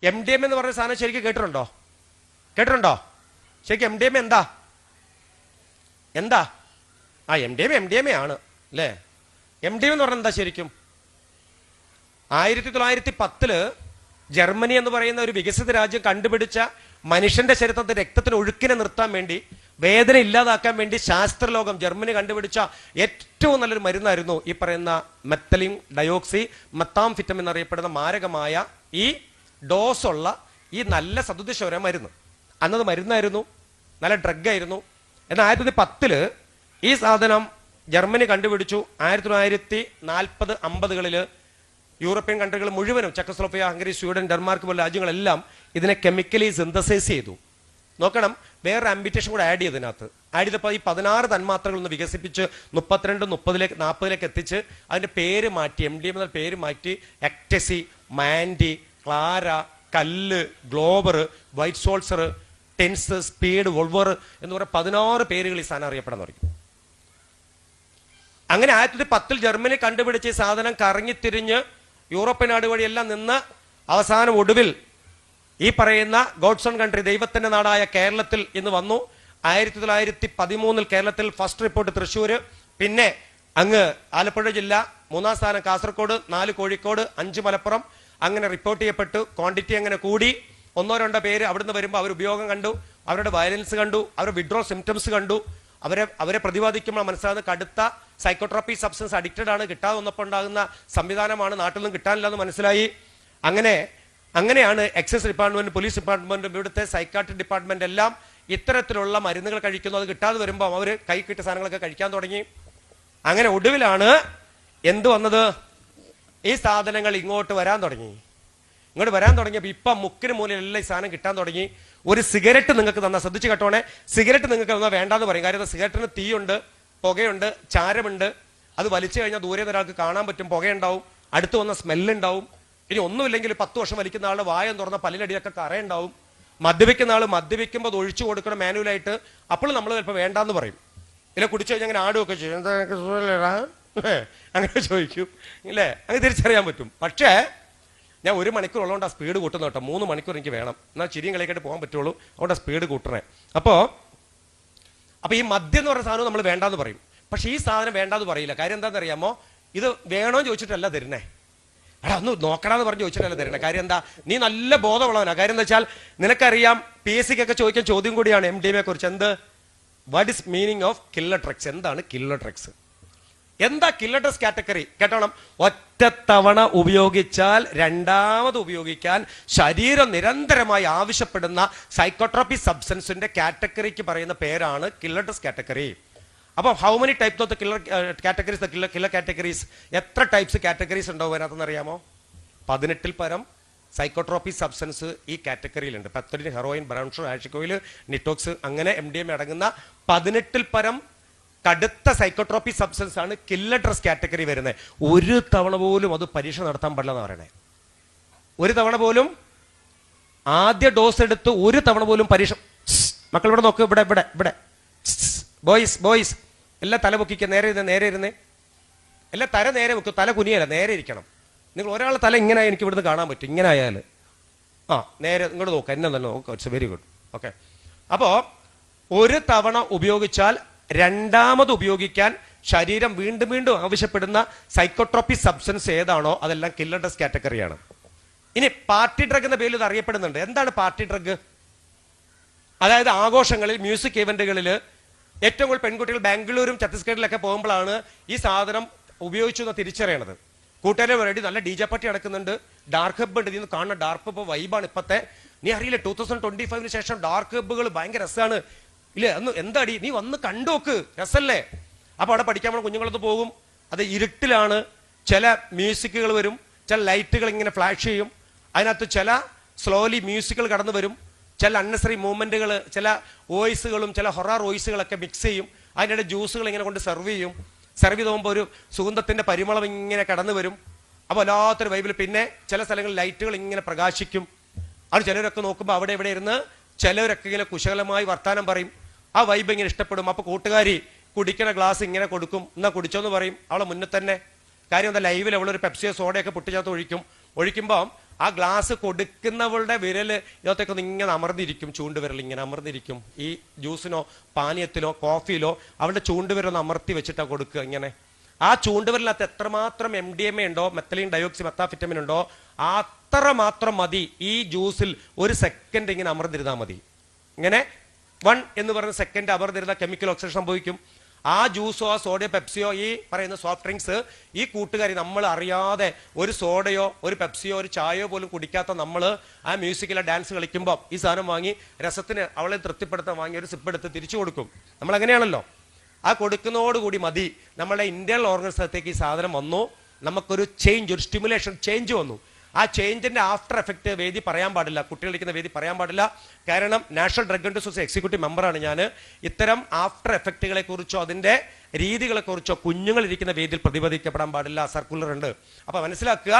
MDMA എന്ന് പറഞ്ഞ സാധനം ശരിക്കും കേട്ടിട്ടുണ്ടോ? ശരിക്കും MDMA എന്താ? MDMA ആണ് അല്ലേ? MDMA എന്ന് പറഞ്ഞാൽ എന്താ ശരിക്കും? 1910 ജർമ്മനി എന്ന് പറയുന്ന ഒരു വികസിത രാജ്യം കണ്ടുപിടിച്ച മനുഷ്യന്റെ ശരീരത്തിൽ രക്തത്തിന് ഒഴുക്കിനെ നിർത്താൻ വേണ്ടി, വേദന ഇല്ലാതാക്കാൻ വേണ്ടി ശാസ്ത്രലോകം ജർമ്മനി കണ്ടുപിടിച്ച ഏറ്റവും നല്ലൊരു മരുന്നായിരുന്നു ഈ പറയുന്ന മെത്തലിൻ ഡയോക്സി മെത്താംഫിറ്റമിൻ എന്നറിയപ്പെടുന്ന മാരകമായ ഈ ഡോസുള്ള ഈ നല്ല സദുദ്ദേശപര മരുന്ന്. അന്നത് മരുന്നായിരുന്നു, നല്ല ഡ്രഗായിരുന്നു. എന്നാൽ 1910 ഈ സാധനം ജർമ്മനി കണ്ടുപിടിച്ചു. 1940-50കളിൽ യൂറോപ്യൻ കൺട്രികൾ മുഴുവനും, ചെക്കോസ്ലോവാക്യ, ഹംഗറി, സ്വീഡൻ, ഡെൻമാർക്ക് പോലുള്ള രാജ്യങ്ങളെല്ലാം ഇതിനെ കെമിക്കലി സിന്തസൈസ് ചെയ്തു. നോക്കണം, വേറെ ആംബിറ്റേഷൻ കൂടെ ആഡ് ചെയ്തതിനകത്ത്. ആഡ് ചെയ്തപ്പോൾ ഈ 16 തന്മാത്രകൾ ഒന്ന് വികസിപ്പിച്ച് 32, 30, 40 എത്തിച്ച് അതിന്റെ പേര് മാറ്റി, MDMA എന്ന പേര് മാറ്റി എക്ടസി, മാൻഡി, ക്ലാര, കല്ല്, ഗ്ലോബർ, വൈറ്റ് സോൾസർ, ടെൻസ്, സ്പീഡ്, വോൾവർ എന്ന് പറയുന്ന 16 പേരുകൾ ഈ സാധനം അറിയപ്പെടാൻ തുടങ്ങി. അങ്ങനെ 1910 ജർമ്മനി കണ്ടുപിടിച്ച ഈ സാധനം കറങ്ങിത്തിരിഞ്ഞ് യൂറോപ്യൻ നാട് വഴിയെല്ലാം നിന്ന് അവസാനം ഒടുവിൽ ഈ പറയുന്ന ഗോഡ്സ് ഓൺ കൺട്രി, ദൈവത്തിന്റെ നാടായ കേരളത്തിൽ ഇന്ന് വന്നു. 1913 കേരളത്തിൽ ഫസ്റ്റ് റിപ്പോർട്ട് തൃശ്ശൂര്, പിന്നെ അങ്ങ് ആലപ്പുഴ ജില്ല, 3-ാം സ്ഥാനം കാസർഗോഡ്, 4 കോഴിക്കോട്, 5 മലപ്പുറം. അങ്ങനെ റിപ്പോർട്ട് ചെയ്യപ്പെട്ടു. ക്വാണ്ടിറ്റി അങ്ങനെ കൂടി. 1-2 പേര് അവിടുന്ന് വരുമ്പോൾ അവർ ഉപയോഗം കണ്ടു, അവരുടെ വയലൻസ് കണ്ടു, അവരുടെ വിഡ്രോൾ സിംറ്റംസ് കണ്ടു. അവരെ പ്രതിപാദിക്കുമ്പോൾ മനസ്സിലാകുന്ന കടുത്ത സൈക്കോട്രോപ്പി സബ്സ്റ്റൻസ് അഡിക്റ്റഡ് ആണ്, കിട്ടാതെ വന്നപ്പോൾ ഉണ്ടാകുന്ന സംവിധാനമാണ്, നാട്ടിൽ നിന്നും കിട്ടാനില്ല എന്ന് മനസ്സിലായി. അങ്ങനെയാണ് എക്സൈസ് ഡിപ്പാർട്ട്മെന്റ്, പോലീസ് ഡിപ്പാർട്ട്മെന്റും ഇവിടുത്തെ സൈക്കാട്രിക് ഡിപ്പാർട്ട്മെന്റ് എല്ലാം ഇത്തരത്തിലുള്ള മരുന്നുകൾ കഴിക്കുന്നു. അത് കിട്ടാതെ വരുമ്പോൾ അവർ കൈ കിട്ടിയ സാധനങ്ങളൊക്കെ കഴിക്കാൻ തുടങ്ങി. അങ്ങനെ ഒടുവിലാണ് എന്ത് വന്നത്? ഈ സാധനങ്ങൾ ഇങ്ങോട്ട് വരാൻ തുടങ്ങിയപ്പോൾ ഇപ്പം മുക്കിന് മൂലയിലെല്ലാം ഈ സാധനം കിട്ടാൻ തുടങ്ങി. ഒരു സിഗരറ്റ് നിങ്ങൾക്ക് തന്നാൽ, ശ്രദ്ധിച്ച് കേട്ടോണേ, സിഗരറ്റ് നിങ്ങൾക്ക് തന്നാൽ വേണ്ടാന്ന് പറയും. കാര്യം സിഗരറ്റിന് തീയുണ്ട്, പുകയുണ്ട്, ചാരമുണ്ട്. അത് വലിച്ചു കഴിഞ്ഞാൽ ദൂരെ ഒരാൾക്ക് കാണാൻ പറ്റും, പുകയുണ്ടാവും, അടുത്ത് വന്ന സ്മെല്ലുണ്ടാവും. ഇനി ഒന്നുമില്ലെങ്കിൽ 10 വർഷം വലിക്കുന്ന ആളുടെ വായം തുറന്ന പല്ലിനടിയൊക്കെ കറയുണ്ടാവും. മദ്യപിക്കുന്ന ആൾ മദ്യപിക്കുമ്പോൾ അത് ഒഴിച്ചു കൊടുക്കണം മാനുവലായിട്ട്. അപ്പോൾ നമ്മൾ ചിലപ്പോൾ വേണ്ടാന്ന് പറയും. ഇല്ല കുടിച്ചു കഴിഞ്ഞാൽ അങ്ങനെ ആടുമൊക്കെ ചെയ്യും, എന്താ അങ്ങനെ ചോദിക്കും ഇല്ലേ? അങ്ങനെ തിരിച്ചറിയാൻ പറ്റും. പക്ഷേ ഞാൻ 1 മണിക്കൂർ ഉള്ളതുകൊണ്ട് ആ സ്പീഡ് കൂട്ടുന്ന കേട്ടോ. 3 മണിക്കൂർ എനിക്ക് വേണം, എന്നാൽ ചിരിയും കളിയായിട്ട് പോകാൻ പറ്റുള്ളൂ. അതുകൊണ്ട് ആ സ്പീഡ് കൂട്ടണേ. അപ്പോൾ ഈ മദ്യം എന്ന് പറയുന്ന സാധനം നമ്മൾ വേണ്ടാന്ന് പറയും. പക്ഷെ ഈ സാധനം വേണ്ടാന്ന് പറയില്ല. കാര്യം എന്താണെന്ന് അറിയാമോ? ഇത് വേണോ ചോദിച്ചിട്ടല്ല തരുന്നേ. ഒന്ന് നോക്കണമെന്ന് പറഞ്ഞ് ചോദിച്ചിട്ടല്ല തരുന്നത്. കാര്യം എന്താ? നീ നല്ല ബോധമുള്ളവനാ. കാര്യം എന്താ വെച്ചാൽ നിനക്കറിയാം, PSC ക്കൊക്കെ ചോദിക്കാൻ ചോദ്യം കൂടിയാണ് MDMA കുറിച്ച്. എന്ത്? What is meaning of killer drugs? എന്താണ് കില്ലർ ഡ്രഗ്സ്? എന്താ കില്ലർ ഡ്രഗ്സ് കാറ്റഗറി? കേട്ടോണം. ഒറ്റത്തവണ ഉപയോഗിച്ചാൽ രണ്ടാമത് ഉപയോഗിക്കാൻ ശരീരം നിരന്തരമായി ആവശ്യപ്പെടുന്ന സൈക്കോട്രോപിക് സബ്സ്റ്റൻസിന്റെ കാറ്റഗറിക്ക് പറയുന്ന പേരാണ് കില്ലർ ഡ്രഗ്സ് കാറ്റഗറി. അപ്പോൾ how many types of the killer categories? എത്ര ടൈപ്സ് കാറ്റഗറീസ് ഉണ്ടാവും അതിനകത്തെന്ന് അറിയാമോ? 18-ൽ പരം സൈക്കോട്രോപിക് സബ്സ്റ്റൻസ് ഈ കാറ്റഗറിയിലുണ്ട്. പെത്തഡിൻ, ഹെറോയിൻ, ബ്രൗൺ ഷുഗർ, ആഷിക്കോയിൽ, നിറ്റോക്സ്, അങ്ങനെ MDMA അടങ്ങുന്ന 18-ൽ പരം കടുത്ത സൈക്കോട്രോപിക് സബ്സ്റ്റൻസ് ആണ് കില്ലർ ഡ്രഗ്സ് കാറ്റഗറി വരുന്നത്. ഒരു തവണ പോലും അത് പരീക്ഷ നടത്താൻ പാടില്ലെന്ന് പറയണേ. ഒരു തവണ പോലും ആദ്യ ഡോസ് എടുത്ത് ഒരു തവണ പോലും പരീക്ഷ. മക്കൾ ഇവിടെ നോക്ക്, ഇവിടെ ബോയ്സ് എല്ലാം തല പൊക്കിക്കുക, നേരെ ഇരുന്നേ. എല്ലാം തല നേരെ വെക്കും, തല കുനിയല്ല, നേരെ ഇരിക്കണം. നിങ്ങൾ ഒരാളെ തല ഇങ്ങനെ എനിക്ക് ഇവിടുന്ന് കാണാൻ പറ്റും, ഇങ്ങനെ ആയാൽ. നേരെ ഇങ്ങോട്ട് നോക്കുക, എന്നെ തന്നെ നോക്കുക. It's very good. ഓക്കെ. അപ്പോൾ ഒരു തവണ ഉപയോഗിച്ചാൽ രണ്ടാമത് ഉപയോഗിക്കാൻ ശരീരം വീണ്ടും ആവശ്യപ്പെടുന്ന സൈക്കോട്രോപിക് സബ്സ്റ്റൻസ് ഏതാണോ അതെല്ലാം കില്ലർ ഡ്രഗ്സ് കാറ്റഗറിയാണ്. ഇനി പാർട്ടി ഡ്രഗ് എന്ന പേരിൽ ഇത് അറിയപ്പെടുന്നുണ്ട്. എന്താണ് പാർട്ടി ഡ്രഗ്? അതായത് ആഘോഷങ്ങളിൽ, മ്യൂസിക് ഇവന്റുകളിൽ ഏറ്റവും കൂടുതൽ പെൺകുട്ടികൾ ബാംഗ്ലൂരും ഛത്തീസ്ഗഡിലൊക്കെ പോകുമ്പോഴാണ് ഈ സാധനം ഉപയോഗിച്ചു എന്ന് തിരിച്ചറിയണത്. കൂട്ടുകാരെ വേണ്ടി നല്ല DJ പാർട്ടി നടക്കുന്നുണ്ട്, ഡാർക്ക് ഹബ്ബ് ഉണ്ട്. ഇതിന്ന് കാണുന്ന ഡാർക്ക് ഹബ്ബ് വൈബാണ് ഇപ്പത്തെ. നീ അറിയില്ല, 2025 ശേഷം ഡാർക്ക് ഹബ്ബുകൾ ഭയങ്കര രസമാണ് ഇല്ലേ? എന്താടി നീ വന്ന് കണ്ടോക്ക്, രസല്ലേ? അപ്പൊ അവിടെ പഠിക്കാൻ പോണ കുഞ്ഞുങ്ങളൊന്ന് പോകും. അത് ഇരുട്ടിലാണ്. ചില മ്യൂസിക്കുകൾ വരും, ചില ലൈറ്റുകൾ ഇങ്ങനെ ഫ്ലാഷ് ചെയ്യും. അതിനകത്ത് ചില സ്ലോലി മ്യൂസിക്കുകൾ കടന്നു വരും, ചില അൺനെസറി മൂവ്മെന്റുകൾ, ചില വോയിസുകളും ചില ഹൊറർ വോയിസുകളൊക്കെ മിക്സ് ചെയ്യും. അതിനിടെ ജ്യൂസുകൾ ഇങ്ങനെ കൊണ്ട് സെർവ് ചെയ്യും. സെർവ് ചെയ്ത് പോകുമ്പോൾ ഒരു സുഗന്ധത്തിന്റെ പരിമളം ഇങ്ങനെ കടന്നു വരും. അപ്പോൾ വല്ലാത്തൊരു വൈബിൽ. പിന്നെ ചില സ്ഥലങ്ങളിൽ ലൈറ്റുകൾ ഇങ്ങനെ പ്രകാശിക്കും. അത് ചിലരൊക്കെ നോക്കുമ്പോൾ അവിടെ ഇവിടെ ഇരുന്ന് ചിലരൊക്കെ ഇങ്ങനെ കുശലമായി വർത്താനം പറയും. ആ വൈബ് ഇങ്ങനെ ഇഷ്ടപ്പെടും. അപ്പോൾ കൂട്ടുകാരി കുടിക്കണ ഗ്ലാസ് ഇങ്ങനെ കൊടുക്കും, എന്നാ കുടിച്ചോന്ന് പറയും അവളെ മുന്നിൽ തന്നെ. കാര്യം എന്താ? ലൈവിൽ അവളൊരു പെപ്സിയോ സോഡയൊക്കെ പൊട്ടിച്ചകത്ത് ഒഴിക്കുമ്പോൾ ആ ഗ്ലാസ് കൊടുക്കുന്നവളുടെ വിരല് ഇതിനകത്തേക്കൊന്ന് ഇങ്ങനെ അമർന്നിരിക്കും, ചൂണ്ടുവിരൽ ഇങ്ങനെ അമർന്നിരിക്കും. ഈ ജ്യൂസിനോ പാനീയത്തിലോ കോഫിയിലോ അവളുടെ ചൂണ്ടുവിരൽ അമർത്തി വെച്ചിട്ടാ കൊടുക്കുക ഇങ്ങനെ. ആ ചൂണ്ടുവിരലിനകത്ത് എത്രമാത്രം MDMA ഉണ്ടോ, മെത്തലീൻ ഡയോക്സി മെത്താഫിറ്റമിൻ ഉണ്ടോ, അത്ര മാത്രം മതി ഈ ജ്യൂസിൽ ഒരു സെക്കൻഡ് ഇങ്ങനെ അമർന്നിരുന്നാൽ മതി. ഇങ്ങനെ 1 എന്ന് പറയുന്ന സെക്കൻഡ് അമർന്നിരുന്ന കെമിക്കൽ ഓക്സിഡേഷൻ സംഭവിക്കും. ആ ജ്യൂസോ സോഡയോ പെപ്സിയോ ഈ പറയുന്ന സോഫ്റ്റ് ഡ്രിങ്ക്സ് ഈ കൂട്ടുകാരി നമ്മൾ അറിയാതെ ഒരു സോഡയോ ഒരു പെപ്സിയോ ഒരു ചായയോ പോലും കുടിക്കാത്ത നമ്മൾ ആ മ്യൂസിക്കിലെ ഡാൻസ് കളിക്കുമ്പോൾ ഈ സാധനം വാങ്ങി രസത്തിന് അവളെ തൃപ്തിപ്പെടുത്താൻ വാങ്ങി ഒരു സിപ്പ് എടുത്ത് തിരിച്ചു കൊടുക്കും. നമ്മൾ അങ്ങനെയാണല്ലോ. ആ കൊടുക്കുന്നതോടുകൂടി മതി നമ്മുടെ ഇന്റേണൽ ഓർഗൻസിനകത്തേക്ക് ഈ സാധനം വന്നു, നമുക്കൊരു ചേഞ്ച്, ഒരു സ്റ്റിമുലേഷൻ ചേഞ്ച് വന്നു. ആ ചേഞ്ചിന്റെ ആഫ്റ്റർ എഫക്റ്റ് വേദി പറയാൻ പാടില്ല, കുട്ടികൾ ഇരിക്കുന്ന വേദി പറയാൻ പാടില്ല. കാരണം national drug and society executive മെമ്പറാണ് ഞാൻ. ഇത്തരം ആഫ്റ്റർ എഫക്റ്റുകളെ കുറിച്ചോ അതിന്റെ രീതികളെ കുറിച്ചോ കുഞ്ഞുങ്ങൾ ഇരിക്കുന്ന വേദിയിൽ പ്രതിപാദിക്കപ്പെടാൻ പാടില്ല. സർക്കുലർ ഉണ്ട്. അപ്പൊ മനസ്സിലാക്കുക,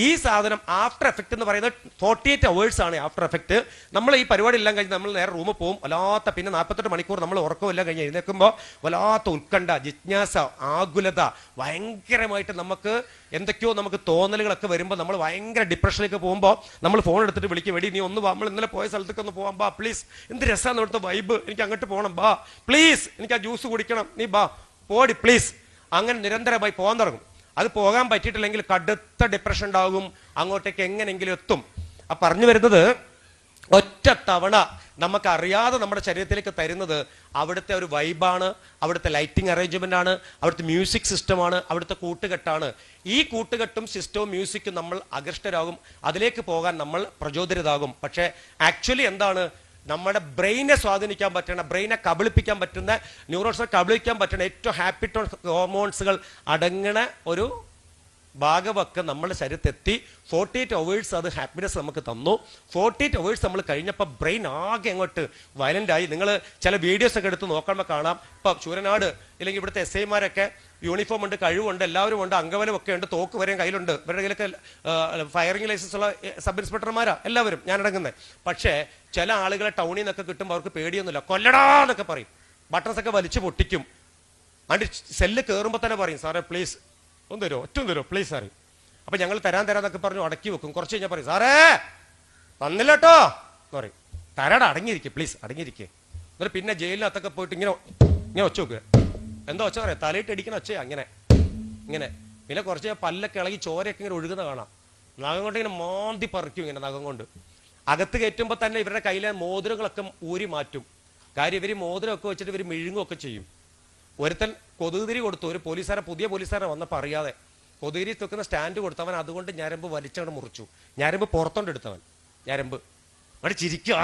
ഈ സാധനം ആഫ്റ്റർ എഫക്ട് എന്ന് പറയുന്നത് 48 hours ആണ് ആഫ്റ്റർ എഫക്ട്. നമ്മൾ ഈ പരിപാടി എല്ലാം കഴിഞ്ഞ് നമ്മൾ നേരെ റൂമിൽ പോകും. വല്ലാത്ത പിന്നെ 48 മണിക്കൂർ നമ്മൾ ഉറക്കമെല്ലാം കഴിഞ്ഞ് എഴുന്നേൽക്കുമ്പോൾ വല്ലാത്ത ഉത്കണ്ഠ, ജിജ്ഞാസ, ആകുലത, ഭയങ്കരമായിട്ട് നമുക്ക് എന്തൊക്കെയോ നമുക്ക് തോന്നലുകളൊക്കെ വരുമ്പോൾ നമ്മൾ ഭയങ്കര ഡിപ്രഷനിലേക്ക് പോകുമ്പോൾ നമ്മൾ ഫോൺ എടുത്തിട്ട് വിളിക്കും, വെടി നീ ഒന്ന് വാ, നമ്മൾ ഇന്നലെ പോയ സ്ഥലത്തേക്ക് ഒന്ന് പോകാം, ബാ പ്ലീസ്, എന്ത് രസമാണ് ഇവിടുത്തെ വൈബ്, എനിക്ക് അങ്ങോട്ട് പോകണം, ബാ പ്ലീസ്, എനിക്ക് ആ ജ്യൂസ് കുടിക്കണം, നീ ബാ പോടി പ്ലീസ്. അങ്ങനെ നിരന്തരമായി പോകാൻ തുടങ്ങും. അത് പോകാൻ പറ്റിയിട്ടില്ലെങ്കിൽ കടുത്ത ഡിപ്രഷൻ ഉണ്ടാകും, അങ്ങോട്ടേക്ക് എങ്ങനെയെങ്കിലും എത്തും. ആ പറഞ്ഞു വരുന്നത്, ഒറ്റ തവണ നമുക്കറിയാതെ നമ്മുടെ ശരീരത്തിലേക്ക് തരുന്നത് അവിടുത്തെ ഒരു വൈബാണ്, അവിടുത്തെ ലൈറ്റിംഗ് അറേഞ്ച്മെന്റ് ആണ്, അവിടുത്തെ മ്യൂസിക് സിസ്റ്റമാണ്, അവിടുത്തെ കൂട്ടുകെട്ടാണ്. ഈ കൂട്ടുകെട്ടും സിസ്റ്റവും മ്യൂസിക്കും നമ്മൾ ആകൃഷ്ടരാകും, അതിലേക്ക് പോകാൻ നമ്മൾ പ്രചോദിതരാകും. പക്ഷേ ആക്ച്വലി എന്താണ്, നമ്മുടെ ബ്രെയിനെ സ്വാധീനിക്കാൻ പറ്റുന്ന, ബ്രെയിനെ കബളിപ്പിക്കാൻ പറ്റുന്ന, ന്യൂറോൺസിനെ കബളിപ്പിക്കാൻ പറ്റുന്ന ഏറ്റവും ഹാപ്പി ഹോർമോൺസുകൾ അടങ്ങണ ഒരു ഭാഗമൊക്കെ നമ്മുടെ ശരീരത്തെത്തി 48 hours അത് ഹാപ്പിനെസ് നമുക്ക് തന്നു. 48 hours നമ്മൾ കഴിഞ്ഞപ്പോൾ ബ്രെയിൻ ആകെ അങ്ങോട്ട് വയലന്റ് ആയി. നിങ്ങൾ ചില വീഡിയോസ് ഒക്കെ എടുത്ത് നോക്കുമ്പോൾ കാണാം. ഇപ്പം ശൂരനാട് ഇല്ലെങ്കിൽ ഇവിടുത്തെ SI-മാരൊക്കെ യൂണിഫോം ഉണ്ട്, കഴിവുണ്ട്, എല്ലാവരും ഉണ്ട്, അംഗബലം ഒക്കെ ഉണ്ട്, തോക്ക് വരെയും കയ്യിലുണ്ട്, ഇവരുടെ കയ്യിലൊക്കെ ഫയറിംഗ് ലൈസൻസ് ഉള്ള സബ് ഇൻസ്പെക്ടർമാരാ എല്ലാവരും, ഞാനടങ്ങുന്നത്. പക്ഷേ ചില ആളുകളെ ടൗണിൽ നിന്നൊക്കെ കിട്ടുമ്പോൾ അവർക്ക് പേടിയൊന്നുമില്ല, കൊല്ലടാന്നൊക്കെ പറയും, ബട്ടൺസ് ഒക്കെ വലിച്ചു പൊട്ടിക്കും. അതിൻ്റെ സെല്ല് കയറുമ്പോൾ തന്നെ പറയും, സാറേ പ്ലീസ് ഒന്ന് തരുമോ, ഒറ്റും തരുമോ പ്ലീസ് സാറേ. അപ്പം ഞങ്ങൾ തരാന്നൊക്കെ പറഞ്ഞു അടക്കി വെക്കും. കുറച്ച് കഴിഞ്ഞാൽ പറയും, സാറേ തന്നില്ല കേട്ടോ എന്ന് പറയും. തരാടാ, അടങ്ങിയിരിക്കുക പ്ലീസ്, അടങ്ങിയിരിക്കുക. എന്നിട്ട് പിന്നെ ജയിലിനകത്തൊക്കെ പോയിട്ട് ഇങ്ങനെ ഇങ്ങനെ ഒച്ച വെക്കുക. എന്താ ഒച്ച പറയാം, തലയിട്ട് അടിക്കുന്ന ഒച്ചയാ അങ്ങനെ ഇങ്ങനെ. പിന്നെ കുറച്ച് പല്ലൊക്കെ ഇളകി ചോരയൊക്കെ ഇങ്ങനെ ഒഴുകുന്ന കാണാം. നഖം കൊണ്ട് ഇങ്ങനെ മാന്തി പറിക്കും, ഇങ്ങനെ നഖം കൊണ്ട്. അകത്ത് കയറ്റുമ്പോൾ തന്നെ ഇവരുടെ കയ്യിലെ മോതിരങ്ങളൊക്കെ ഊരി മാറ്റും. കാര്യം ഇവർ മോതിരമൊക്കെ വെച്ചിട്ട് ഇവർ മിഴുങ്ങുമൊക്കെ ചെയ്യും. ഒരുത്തൻ കൊതുകുതിരി കൊടുത്തു, ഒരു പോലീസുകാരെ, പുതിയ പോലീസുകാരെ വന്നപ്പോൾ അറിയാതെ കൊതുകുതിരി വെക്കുന്ന സ്റ്റാൻഡ് കൊടുത്തവൻ അതുകൊണ്ട് ഞരമ്പ് വലിച്ചങ്ങോട്ട് മുറിച്ചു. ഞരമ്പ് പുറത്തോണ്ട് എടുത്തവൻ, ഞരമ്പ് അവിടെ ചിരിക്കും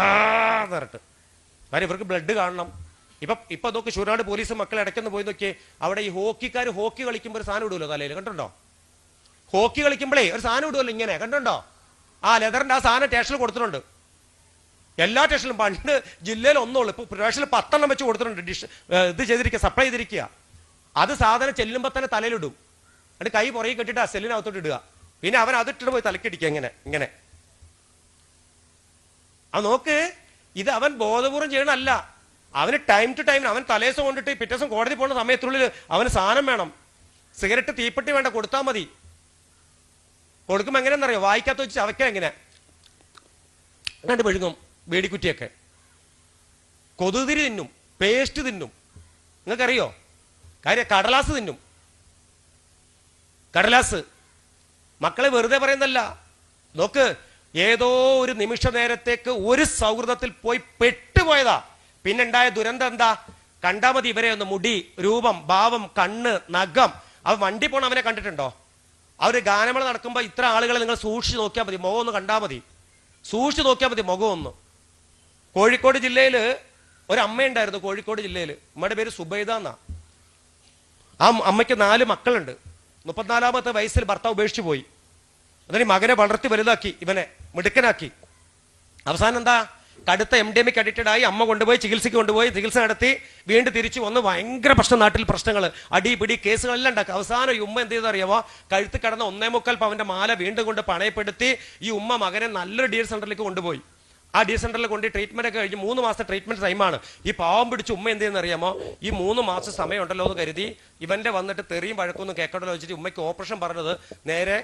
പറഞ്ഞിട്ട്. കാര്യം ഇവർക്ക് ബ്ലഡ് കാണണം. ഇപ്പൊ നോക്കി ശൂരനാട് പോലീസ് മക്കൾ ഇടയ്ക്കൊന്ന് പോയി നോക്കിയേ, അവിടെ ഈ ഹോക്കിക്കാർ ഹോക്കി കളിക്കുമ്പോൾ ഒരു സാധനം ഇടുമല്ലോ തലയിൽ, കണ്ടുണ്ടോ? ഹോക്കി കളിക്കുമ്പോഴേ ഒരു സാധനം ഇടുമല്ലോ ഇങ്ങനെ, കണ്ടുണ്ടോ? ആ ലെതറിന്റെ ആ സാധനം സ്റ്റേഷനിൽ കൊടുത്തിട്ടുണ്ട്. എല്ലാ സ്റ്റേഷനിലും. പണ്ട് ജില്ലയിൽ ഒന്നുള്ളൂ, ഇപ്പൊ സ്റ്റേഷനിൽ 10 വെച്ച് കൊടുത്തിട്ടുണ്ട്. ഇത് ചെയ്തിരിക്കുക, സപ്ലൈ ചെയ്തിരിക്കുക. അത് സാധനം ചെല്ലുമ്പോൾ തന്നെ തലയിലിടും. എന്നിട്ട് കൈ പുറകെ കെട്ടിട്ട് ആ സെല്ലിനകത്തോട്ട് ഇടുക. പിന്നെ അവൻ അതിട്ടിട്ട് പോയി തലക്കിടിക്കുക, ഇങ്ങനെ ഇങ്ങനെ. ആ നോക്ക്, ഇത് അവൻ ബോധപൂർവം ചെയ്യണമല്ല. അവന് ടൈം ടു ടൈം അവൻ തലേസം കൊണ്ടിട്ട് പിറ്റേസം കോടതി പോകുന്ന സമയത്തുള്ളിൽ അവന് സാധനം വേണം. സിഗരറ്റ് തീപ്പെട്ടി വേണ്ട, കൊടുത്താൽ മതി. കൊടുക്കുമ്പോൾ എങ്ങനെയാണെന്നറിയോ, വായിക്കാത്ത വെച്ച് അവയ്ക്കാൻ എങ്ങനെ അങ്ങോട്ട് മെഴുകും. വേടിക്കുറ്റിയൊക്കെ കൊതുതിരി തിന്നും, പേസ്റ്റ് തിന്നും. നിങ്ങൾക്കറിയോ കാര്യം? കടലാസ് തിന്നും, കടലാസ്. മക്കളെ വെറുതെ പറയുന്നല്ല. നോക്ക്, ഏതോ ഒരു നിമിഷ നേരത്തേക്ക് ഒരു സൗഹൃദത്തിൽ പോയി പെട്ടുപോയതാ. പിന്നുണ്ടായ ദുരന്തം എന്താ? കണ്ടാ മതി ഇവരെ ഒന്ന്, മുടി, രൂപം, ഭാവം, കണ്ണ്, നഖം. അവൻ വണ്ടി പോണ അവനെ കണ്ടിട്ടുണ്ടോ? അവര് ഗാനമേള നടക്കുമ്പോൾ ഇത്ര ആളുകളെ നിങ്ങൾ സൂക്ഷിച്ച് നോക്കിയാൽ മതി, മുഖം ഒന്ന് കണ്ടാൽ മതി, സൂക്ഷിച്ച് നോക്കിയാൽ മതി മുഖം ഒന്ന്. കോഴിക്കോട് ജില്ലയിൽ ഒരു അമ്മയുണ്ടായിരുന്നു. കോഴിക്കോട് ജില്ലയിൽ അമ്മയുടെ പേര് സുബൈദ എന്നാ. ആ അമ്മയ്ക്ക് 4 മക്കളുണ്ട്. 34ാമത്തെ വയസ്സിൽ ഭർത്താവ് ഉപേക്ഷിച്ചു പോയി. അതിന് മകനെ വളർത്തി വലുതാക്കി, ഇവനെ മിടുക്കനാക്കി. അവസാനം എന്താ, കടുത്ത MDMA അഡിക്റ്റഡ് ആയി. അമ്മ കൊണ്ടുപോയി ചികിത്സയ്ക്ക് കൊണ്ടുപോയി, ചികിത്സ നടത്തി, വീണ്ടും തിരിച്ചു വന്ന് ഭയങ്കര പ്രശ്നം, നാട്ടിൽ പ്രശ്നങ്ങൾ, അടിപിടി കേസുകളെല്ലാം ഉണ്ടാക്കി. അവസാനം ഈ ഉമ്മ എന്ത് ചെയ്തറിയാവോ, കഴുത്ത് കിടന്ന 1.25 പവന്റെ മാല വീണ്ടും കൊണ്ട് പണയപ്പെടുത്തി ഈ ഉമ്മ മകനെ നല്ലൊരു DL സെന്ററിലേക്ക് കൊണ്ടുപോയി. ആ ഡി സെന്ററിൽ കൊണ്ട് ട്രീറ്റ്മെന്റ് ഒക്കെ കഴിഞ്ഞ് 3 മാസത്തെ ട്രീറ്റ്മെന്റ് ടൈമാണ്. ഈ പാവം പിടിച്ച് ഉമ്മ എന്ത് ചെയ്യുന്ന അറിയാമോ, ഈ 3 മാസം സമയം ഉണ്ടല്ലോ എന്ന് കരുതി ഇവന്റെ വന്നിട്ട് തെറിയും വഴക്കൊന്നും കേൾക്കണ്ടല്ലോ വെച്ചിട്ട് ഉമ്മയ്ക്ക് ഓപ്പറേഷൻ പറഞ്ഞത് നേരെ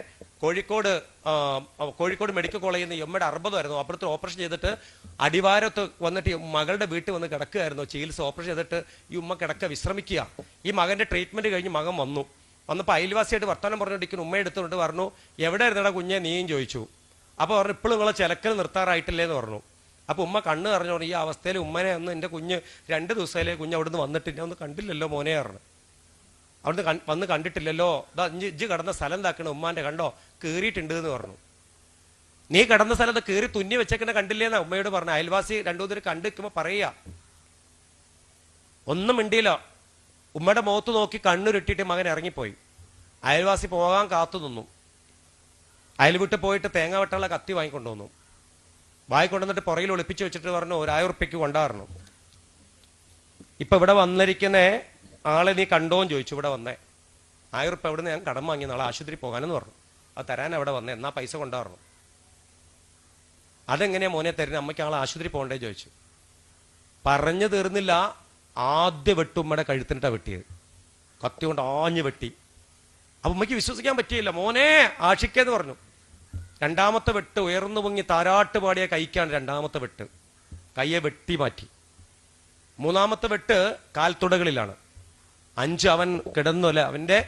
കോഴിക്കോട് മെഡിക്കൽ കോളേജിൽ നിന്ന് ഉമ്മയുടെ 60 ആയിരുന്നു. അപ്പുറത്ത് ഓപ്പറേഷൻ ചെയ്തിട്ട് അടിവാരത്ത് വന്നിട്ട് മകളുടെ വീട്ടിൽ വന്ന് കിടക്കുകയായിരുന്നു. ചികിത്സ ഓപ്പറേഷൻ ചെയ്തിട്ട് ഈ ഉമ്മ കിടക്കുക വിശ്രമിക്കുക. ഈ മകന്റെ ട്രീറ്റ്മെന്റ് കഴിഞ്ഞ് മകൻ വന്നപ്പോൾ അയൽവാസിയായിട്ട് വർത്തമാനം പറഞ്ഞുകൊണ്ടിരിക്കുന്ന ഉമ്മ എടുത്തുകൊണ്ട് പറഞ്ഞു, എവിടെ ആയിരുന്നടാ കുഞ്ഞെ നീയും ചോദിച്ചു. അപ്പോൾ പറഞ്ഞു, ഇപ്പോഴും നിങ്ങളെ ചിലക്കൽ നിർത്താറായിട്ടില്ലേ എന്ന് പറഞ്ഞു. അപ്പോൾ ഉമ്മ കണ്ണ് പറഞ്ഞു, ഈ അവസ്ഥയിൽ ഉമ്മനെ ഒന്ന് എൻ്റെ കുഞ്ഞ് 2 ദിവസത്തിലെ കുഞ്ഞ് അവിടുന്ന് വന്നിട്ടില്ല, ഒന്ന് കണ്ടില്ലല്ലോ മോനെ പറഞ്ഞു. അവിടുന്ന് വന്ന് കണ്ടിട്ടില്ലല്ലോ, ഇജ്ജ് കിടന്ന സ്ഥലം എന്താക്കണം ഉമ്മാന്റെ കണ്ടോ കീറിയിട്ടുണ്ട് എന്ന് പറഞ്ഞു. നീ കിടന്ന സ്ഥലത്ത് കീറി തുന്നി വെച്ചേക്കുന്ന കണ്ടില്ലേന്നാ ഉമ്മയോട് പറഞ്ഞു. അയൽവാസി 2 ദിവസം കണ്ടു നിൽക്കുമ്പോൾ പറയുക, ഒന്നും മിണ്ടിയില്ല. ഉമ്മയുടെ മുഖത്ത് നോക്കി കണ്ണുരുട്ടിയിട്ട് മകൻ ഇറങ്ങിപ്പോയി. അയൽവാസി പോകാൻ കാത്തു നിന്നു. അയൽ വിട്ട് പോയിട്ട് തേങ്ങ വെട്ടുള്ള കത്തി വാങ്ങിക്കൊണ്ടുവന്നു. വാങ്ങിക്കൊണ്ടുവന്നിട്ട് പുറകിൽ ഒളിപ്പിച്ച് വെച്ചിട്ട് പറഞ്ഞു, 1000 ഉറുപ്പിക്ക് കൊണ്ടായിരുന്നു. ഇപ്പൊ ഇവിടെ വന്നിരിക്കുന്ന ആളെ നീ കണ്ടോന്ന് ചോദിച്ചു. ഇവിടെ വന്നേ 1000 ഉറുപ്പ എവിടെ നിന്ന് ഞാൻ കടം വാങ്ങി നാളെ ആശുപത്രി പോകാനെന്ന് പറഞ്ഞു. അത് തരാൻ അവിടെ വന്നേ, എന്നാ പൈസ കൊണ്ടായിരുന്നു. അതെങ്ങനെയാ മോനെ തരുന്നത്, അമ്മയ്ക്ക് ആളെ ആശുപത്രി പോകണ്ടേ ചോദിച്ചു. പറഞ്ഞു തീർന്നില്ല. ആദ്യ വെട്ടുമ്മയുടെ കഴുത്തിനിട്ടാ വെട്ടിയത്, കത്തി കൊണ്ട് ആഞ്ഞു വെട്ടി. അപ്പൊ ഉമ്മയ്ക്ക് വിശ്വസിക്കാൻ പറ്റിയില്ല. മോനെ ആഷിക്കേന്ന് പറഞ്ഞു. 2ാമത്തെ വെട്ട് ഉയർന്നു പൊങ്ങി താരാട്ട് പാടിയ കൈക്കാണ് 2ാമത്തെ വെട്ട്. കയ്യെ വെട്ടി മാറ്റി. 3ാമത്തെ വെട്ട് കാൽത്തുടകളിലാണ്. 5 അവൻ കിടന്നു അല്ലെ, അവന്റെ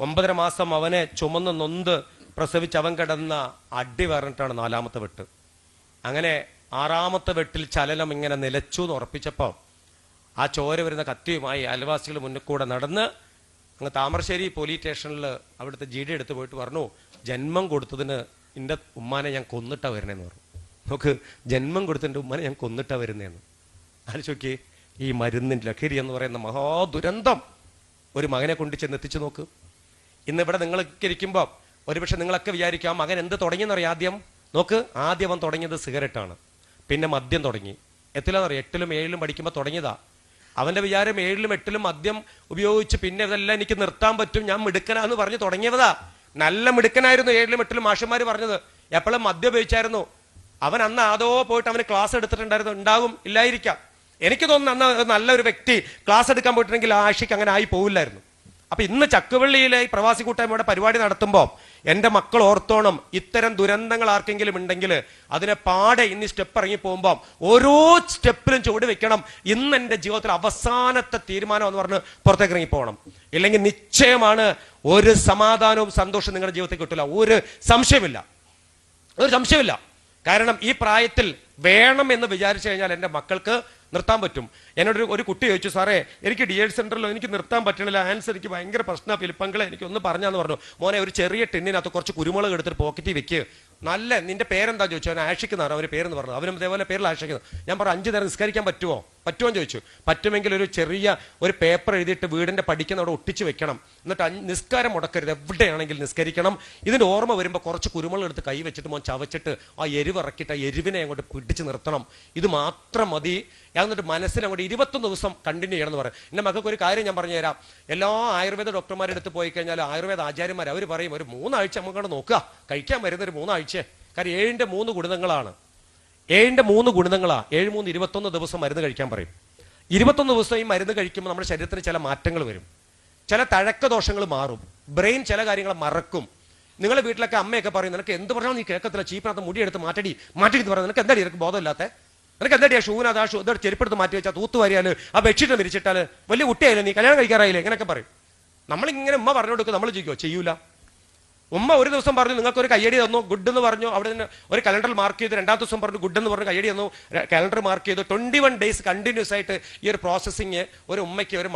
9.5 മാസം അവനെ ചുമന്ന് നൊന്ത് പ്രസവിച്ച് അവൻ കിടന്ന അടി പറഞ്ഞിട്ടാണ് 4ാമത്തെ വെട്ട്. അങ്ങനെ 6ാമത്തെ വെട്ടിൽ ചലനം ഇങ്ങനെ നിലച്ചു എന്ന് ഉറപ്പിച്ചപ്പോ ആ ചോര വരുന്ന കത്തിയുമായി അയൽവാസികൾ മുന്നിൽ കൂടെ നടന്ന് അങ്ങ് താമരശ്ശേരി പോലീസ് സ്റ്റേഷനിൽ അവിടുത്തെ GD എടുത്ത് പോയിട്ട് പറഞ്ഞു, ജന്മം കൊടുത്തതിന് എൻ്റെ ഉമ്മാനെ ഞാൻ കൊന്നിട്ടാ വരുന്നതെന്ന് പറഞ്ഞു. നോക്ക്, ജന്മം കൊടുത്തതിൻ്റെ ഉമ്മാനെ ഞാൻ കൊന്നിട്ടാ വരുന്നതെന്ന് ആലോചിക്ക്. ഈ മരുന്നിൻ്റെ ലഹരി എന്ന് പറയുന്ന മഹാദുരന്തം ഒരു മകനെ കൊണ്ട് ചെന്ന് എത്തിച്ചു നോക്ക്. ഇന്നിവിടെ നിങ്ങളൊക്കെ ഇരിക്കുമ്പോൾ ഒരുപക്ഷെ നിങ്ങളൊക്കെ വിചാരിക്കും, ആ മകൻ എന്ത് തുടങ്ങിയെന്നറിയാം. ആദ്യം നോക്ക്, ആദ്യം അവൻ തുടങ്ങിയത് സിഗരറ്റാണ്. പിന്നെ മദ്യം തുടങ്ങി. എത്തിലാന്നറിയാം, 8ലും 7ലും പഠിക്കുമ്പോൾ തുടങ്ങിയതാ. അവന്റെ വിചാരം 7ലും 8ലും മദ്യം ഉപയോഗിച്ച് പിന്നെ ഇതെല്ലാം എനിക്ക് നിർത്താൻ പറ്റും, ഞാൻ മിടുക്കനാന്ന് പറഞ്ഞ് തുടങ്ങിയതാ. നല്ല മിടുക്കനായിരുന്നു 7ലും 8ലും മാഷന്മാര് പറഞ്ഞത്. എപ്പോഴും മദ്യം ഉപയോഗിച്ചായിരുന്നു. അവൻ അന്ന് അതോ പോയിട്ട് അവന് ക്ലാസ് എടുത്തിട്ടുണ്ടായിരുന്നു. ഉണ്ടാകും, ഇല്ലായിരിക്കാം. എനിക്ക് തോന്നുന്നു അന്ന് നല്ലൊരു വ്യക്തി ക്ലാസ് എടുക്കാൻ പോയിട്ടുണ്ടെങ്കിൽ ആഷിക്ക് അങ്ങനെ ആയി പോവില്ലായിരുന്നു. അപ്പൊ ഇന്ന് ചക്കുവള്ളിയിലെ ഈ പ്രവാസി കൂട്ടായ്മയുടെ പരിപാടി നടത്തുമ്പോൾ എൻ്റെ മക്കൾ ഓർത്തോണം, ഇത്തരം ദുരന്തങ്ങൾ ആർക്കെങ്കിലും ഉണ്ടെങ്കിൽ അതിനെ പാടെ ഇന്ന് സ്റ്റെപ്പ് ഇറങ്ങി പോകുമ്പോൾ ഓരോ സ്റ്റെപ്പിലും ചുവട് വെക്കണം. ഇന്ന് എൻ്റെ ജീവിതത്തിൽ അവസാനത്തെ തീരുമാനം എന്ന് പറഞ്ഞ് പുറത്തേക്ക് ഇറങ്ങി പോകണം. ഇല്ലെങ്കിൽ നിശ്ചയമാണ് ഒരു സമാധാനവും സന്തോഷവും നിങ്ങളുടെ ജീവിതത്തിൽ കിട്ടില്ല. ഒരു സംശയമില്ല. കാരണം ഈ പ്രായത്തിൽ വേണം എന്ന് വിചാരിച്ചു കഴിഞ്ഞാൽ എൻ്റെ മക്കൾക്ക് നിർത്താൻ പറ്റും. എന്നോട് ഒരു കുട്ടി ചോദിച്ചു, സാറേ എനിക്ക് DH സെന്ററിലോ എനിക്ക് നിർത്താൻ പറ്റണില്ല, ആൻസർ എനിക്ക് ഭയങ്കര പ്രശ്നമാണ്, ഫിലിപ്പങ്കളെ എനിക്കൊന്ന് പറഞ്ഞാന്ന് പറഞ്ഞു. മോനെ ഒരു ചെറിയ ടിന്നിനകത്ത് കുറച്ച് കുരുമുളക് എടുത്തിട്ട് പോക്കറ്റിൽ വെക്ക്. നല്ല നിന്റെ പേരെന്താ ചോദിച്ചു. അവൻ ആഷിക്കുന്നാണ് അവന് പേരെന്ന് പറഞ്ഞു. അവനും ഇതേപോലെ പേരിൽ ആഷിക്കുന്നു. ഞാൻ പറഞ്ഞു 5 നേരം നിസ്കരിക്കാൻ പറ്റുമോന്ന് ചോദിച്ചു. പറ്റുമെങ്കിൽ ഒരു ചെറിയ ഒരു പേപ്പർ എഴുതിയിട്ട് വീടിന്റെ പഠിക്കുന്ന അവിടെ ഒട്ടിച്ച് വെക്കണം. എന്നിട്ട് നിസ്കാരം മുടക്കരുത്, എവിടെയാണെങ്കിലും നിസ്കരിക്കണം. ഇതിന്റെ ഓർമ്മ വരുമ്പോൾ കുറച്ച് കുരുമുളക് എടുത്ത് കൈ വെച്ചിട്ട് മോൻ ചവച്ചിട്ട് ആ എരിവ് ഇറക്കിയിട്ട് ആ എരിവിനെ അങ്ങോട്ട് പിടിച്ച് നിർത്തണം. ഇത് മാത്രം മതി. എന്നിട്ട് മനസ്സിനെ അങ്ങോട്ട് 21 ദിവസം കണ്ടിന്യൂ ചെയ്യണം എന്ന് പറയും. എൻ്റെ മക്കൾക്ക് ഒരു കാര്യം ഞാൻ പറഞ്ഞു തരാം. എല്ലാ ആയുർവേദ ഡോക്ടർമാരുടെ അടുത്ത് പോയി കഴിഞ്ഞാൽ ആയുർവേദ ആചാര്യന്മാർ അവർ പറയും, ഒരു 3 ആഴ്ച നമുക്കവിടെ നോക്കുക, കഴിക്കാൻ വരുന്ന ഒരു 3 ആഴ്ച. കാര്യം 7ന്റെ 3 ഗുണിതങ്ങളാണ്. 7 21 ദിവസം മരുന്ന് കഴിക്കാൻ പറയും. 21 ദിവസം ഈ മരുന്ന് കഴിക്കുമ്പോൾ നമ്മുടെ ശരീരത്തിന് ചില മാറ്റങ്ങൾ വരും. ചില തഴക്ക ദോഷങ്ങൾ മാറും. ബ്രെയിൻ ചില കാര്യങ്ങൾ മറക്കും. നിങ്ങളുടെ വീട്ടിലൊക്കെ അമ്മയൊക്കെ പറയും, നിനക്ക് എന്ത് പറഞ്ഞാൽ നീ കേൾക്കത്തില്ല, ചീപ്പിനകത്ത് മുടിയെടുത്ത് മാറ്റടി എന്ന് പറയുന്നത്. നിനക്ക് എന്താടി നിനക്ക് ബോധമില്ലാത്ത, നിനക്ക് എന്താടിയാ ഷൂവിനകത്ത് ആ ഇതോടെ ചെരുപ്പെടുത്ത് മാറ്റി വെച്ചാൽ തൂത്തുവാരിയാൽ ആ ബെഡ്ഷീറ്റ് വിരിച്ചിട്ടാൽ വലിയ കുട്ടിയായില്ലേ, നീ കല്യാണം കഴിക്കാറായില്ലേ, ഇങ്ങനെയൊക്കെ പറയും. നമ്മളിങ്ങനെ ഉമ്മ പറഞ്ഞു കൊടുക്കും, നമ്മൾ ചെയ്യൂല. ഉമ്മ ഒരു ദിവസം പറഞ്ഞു നിങ്ങൾക്ക് ഒരു കയ്യടി തന്നു, ഗുഡ് എന്ന് പറഞ്ഞു. അവിടെ നിന്ന് ഒരു കലണ്ടറിൽ മാർക്ക് ചെയ്തു. 2ാമത്തെ ദിവസം പറഞ്ഞു ഗുഡ് എന്ന് പറഞ്ഞു, കയ്യടി തന്നു, കലണ്ടർ മാർക്ക് ചെയ്തു. 21 days കണ്ടിന്യൂസ് ആയിട്ട് ഈ ഒരു പ്രോസസ്സിങ് ഒരു ഉമ്മയ്ക്ക് ഒരു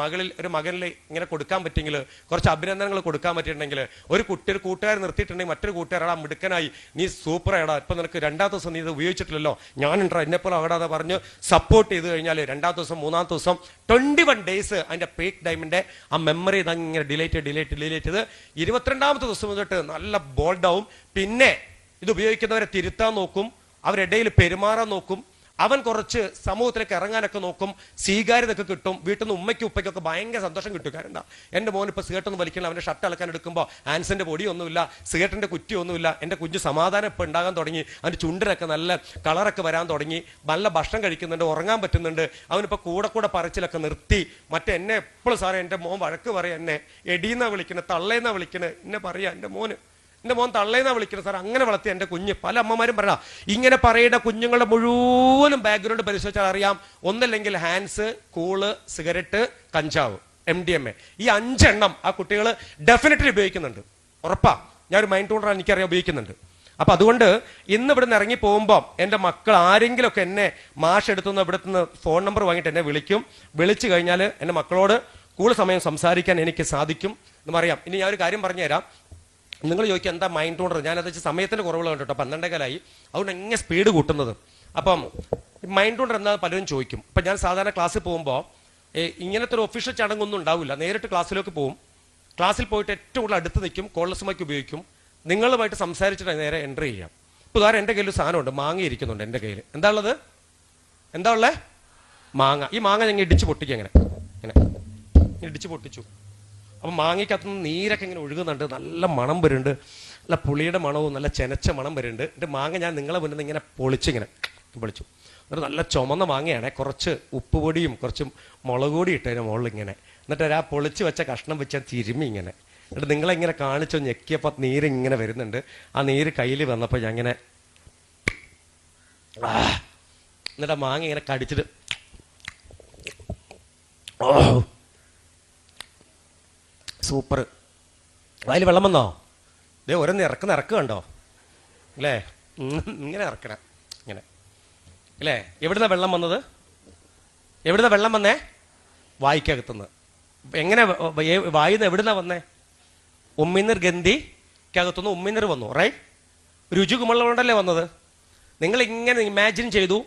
മകനിൽ ഇങ്ങനെ കൊടുക്കാൻ പറ്റിയെങ്കിൽ, കുറച്ച് അഭിനന്ദനങ്ങൾ കൊടുക്കാൻ പറ്റിയിട്ടുണ്ടെങ്കിൽ, ഒരു കൂട്ടുകാർ നിർത്തിയിട്ടുണ്ടെങ്കിൽ മറ്റൊരു കൂട്ടുകാരാടാ മിടുക്കനായി, നീ സൂപ്പറായിടാ, ഇപ്പൊ നിനക്ക് 2ാമത്തെ ദിവസം നീ ഇത് ഉപയോഗിച്ചിട്ടില്ലല്ലോ, ഞാനുണ്ടോ എന്നെപ്പോലെ ആടാതെ പറഞ്ഞ് സപ്പോർട്ട് ചെയ്ത് കഴിഞ്ഞാൽ 2ാമത്തെ ദിവസം 3ാമത്തെ ദിവസം 21 days അതിന്റെ പീക്ക് ടൈമിന്റെ ആ മെമ്മറി ഇതങ്ങനെ ഡിലേറ്റ് ചെയ്ത് 22ാമത്തെ ദിവസം തൊട്ട് നല്ല ബോൾഡാവും. പിന്നെ ഇത് ഉപയോഗിക്കുന്നവരെ തിരുത്താൻ നോക്കും, അവരിടയിൽ പെരുമാറാൻ നോക്കും, അവൻ കുറച്ച് സമൂഹത്തിലേക്ക് ഇറങ്ങാനൊക്കെ നോക്കും, സ്വീകാര്യതൊക്കെ കിട്ടും, വീട്ടിൽ നിന്ന് ഉമ്മയ്ക്കും ഉപ്പയ്ക്കൊക്കെ ഭയങ്കര സന്തോഷം കിട്ടും. കാരണം എൻ്റെ മോൻ ഇപ്പോൾ സിഗരറ്റൊന്നും വലിക്കണം, അവൻ്റെ ഷർട്ട് അലക്കാൻ എടുക്കുമ്പോൾ ആൻസിൻ്റെ പൊടിയൊന്നുമില്ല, സിഗരറ്റിൻ്റെ കുറ്റിയൊന്നുമില്ല, എൻ്റെ കുഞ്ഞ് സമാധാനം ഇപ്പോൾ ഉണ്ടാകാൻ തുടങ്ങി, അവൻ്റെ ചുണ്ടിനൊക്കെ നല്ല കളറൊക്കെ വരാൻ തുടങ്ങി, നല്ല ഭക്ഷണം കഴിക്കുന്നുണ്ട്, ഉറങ്ങാൻ പറ്റുന്നുണ്ട്, അവനിപ്പോൾ കൂടെ പറച്ചിലൊക്കെ നിർത്തി. മറ്റേ എന്നെ എപ്പോഴും സാറേ എൻ്റെ മോൻ വഴക്ക് പറയാം, എന്നെ എടീന്നാ വിളിക്കണേ, തള്ളേന്നാ വിളിക്കണേ, എന്നെ പറയാ എൻ്റെ മോൻ തള്ളേന്നാ വിളിക്കണം സാർ, അങ്ങനെ വളർത്തി എൻ്റെ കുഞ്ഞ്. പല അമ്മമാരും പറയാ ഇങ്ങനെ പറയുന്ന കുഞ്ഞുങ്ങളുടെ മുഴുവനും ബാക്ക്ഗ്രൗണ്ട് പരിശോധിച്ചാൽ അറിയാം, ഒന്നല്ലെങ്കിൽ ഹാൻസ്, കൂള്, സിഗരറ്റ്, കഞ്ചാവ്, MDMA, ഈ 5 എണ്ണം ആ കുട്ടികൾ ഡെഫിനറ്റ്ലി ഉപയോഗിക്കുന്നുണ്ട്. ഉറപ്പാ, ഞാനൊരു മൈൻഡ് ടൂണറാണ്, എനിക്കറിയാം ഉപയോഗിക്കുന്നുണ്ട്. അപ്പൊ അതുകൊണ്ട് ഇന്ന് ഇവിടുന്ന് ഇറങ്ങി പോകുമ്പോൾ എൻ്റെ മക്കൾ ആരെങ്കിലുമൊക്കെ എന്നെ മാഷ് എടുത്തുനിന്ന് ഇവിടുന്ന് ഫോൺ നമ്പർ വാങ്ങിയിട്ട് എന്നെ വിളിച്ചു കഴിഞ്ഞാൽ എൻ്റെ മക്കളോട് കൂടുതൽ സമയം സംസാരിക്കാൻ എനിക്ക് സാധിക്കും എന്ന് പറയാം. ഇനി ഞാൻ ഒരു കാര്യം പറഞ്ഞുതരാം. നിങ്ങൾ ചോദിക്കുക എന്താ മൈൻഡ് ടൂണർ, ഞാനത് വെച്ച് സമയത്തിൻ്റെ കുറവുകൾ കണ്ടോ, 12:15 അതുകൊണ്ട് എങ്ങനെ സ്പീഡ് കൂട്ടുന്നത്. അപ്പം മൈൻഡ് ടൂണർ എന്താ പലരും ചോദിക്കും. ഇപ്പം ഞാൻ സാധാരണ ക്ലാസ്സിൽ പോകുമ്പോൾ ഇങ്ങനത്തെ ഒരു ഒഫീഷ്യൽ ചടങ്ങൊന്നും ഉണ്ടാവില്ല, നേരിട്ട് ക്ലാസ്സിലേക്ക് പോകും. ക്ലാസ്സിൽ പോയിട്ട് ഏറ്റവും കൂടുതൽ അടുത്ത് നിൽക്കും, കോൾലെസ് മൈക്ക് ഉപയോഗിക്കും, നിങ്ങളുമായിട്ട് സംസാരിച്ചിട്ട് നേരെ എൻട്രി ചെയ്യാം. ഇപ്പോൾ ഉദാഹരണം എൻ്റെ കയ്യിൽ ഒരു സാധനമുണ്ട്, മാങ്ങ ഇരിക്കുന്നുണ്ട് എൻ്റെ കയ്യിൽ. എന്താ ഉള്ളത്? മാങ്ങ. ഈ മാങ്ങ ഞങ്ങൾ ഇടിച്ച് പൊട്ടിക്കുക, ഇങ്ങനെ ഇടിച്ച് പൊട്ടിച്ചു. അപ്പം മാങ്ങയ്ക്കകത്തുനിന്ന് നീരൊക്കെ ഇങ്ങനെ ഒഴുകുന്നുണ്ട്, നല്ല മണം വരുന്നുണ്ട്, നല്ല പുളിയുടെ മണവും നല്ല ചെനച്ച മണം വരുന്നുണ്ട്. എൻ്റെ മാങ്ങ ഞാൻ നിങ്ങളെ മുന്നിൽ ഇങ്ങനെ പൊളിച്ചു എന്നിട്ട് നല്ല ചുമന്ന മാങ്ങയാണ്, കുറച്ച് ഉപ്പുപൊടിയും കുറച്ച് മുളക് പൊടി ഇട്ടതിന് മുകളിൽ ഇങ്ങനെ, എന്നിട്ട് ആ പൊളിച്ച് വെച്ച കഷ്ണം വെച്ചാൽ തിരുമ്മി ഇങ്ങനെ, എന്നിട്ട് നിങ്ങളെങ്ങനെ കാണിച്ചോ ഞെക്കിയപ്പോൾ നീര് ഇങ്ങനെ വരുന്നുണ്ട്. ആ നീര് കയ്യിൽ വന്നപ്പോൾ ഞാൻ ഇങ്ങനെ എന്നിട്ട് ആ മാങ്ങ ഇങ്ങനെ കടിച്ചിട്ട് സൂപ്പർ. അതിൽ വെള്ളം വന്നോ? ഇതേ ഓരോന്ന് ഇറക്ക് കണ്ടോ അല്ലേ? ഇങ്ങനെ ഇറക്കണം ഇങ്ങനെ അല്ലേ? എവിടുന്ന വെള്ളം വന്നത്? എവിടുന്ന വെള്ളം വന്നേ? വായിക്കകത്തുനിന്ന്. എങ്ങനെ വായിന്ന് എവിടുന്ന വന്നേ? ഉമ്മിനീർ ഗന്ധിക്കകത്തുനിന്ന് ഉമ്മിനീർ വന്നു, റൈറ്റ്? രുചികുമള കൊണ്ടല്ലേ വന്നത്. നിങ്ങൾ ഇങ്ങനെ ഇമാജിൻ ചെയ്തു,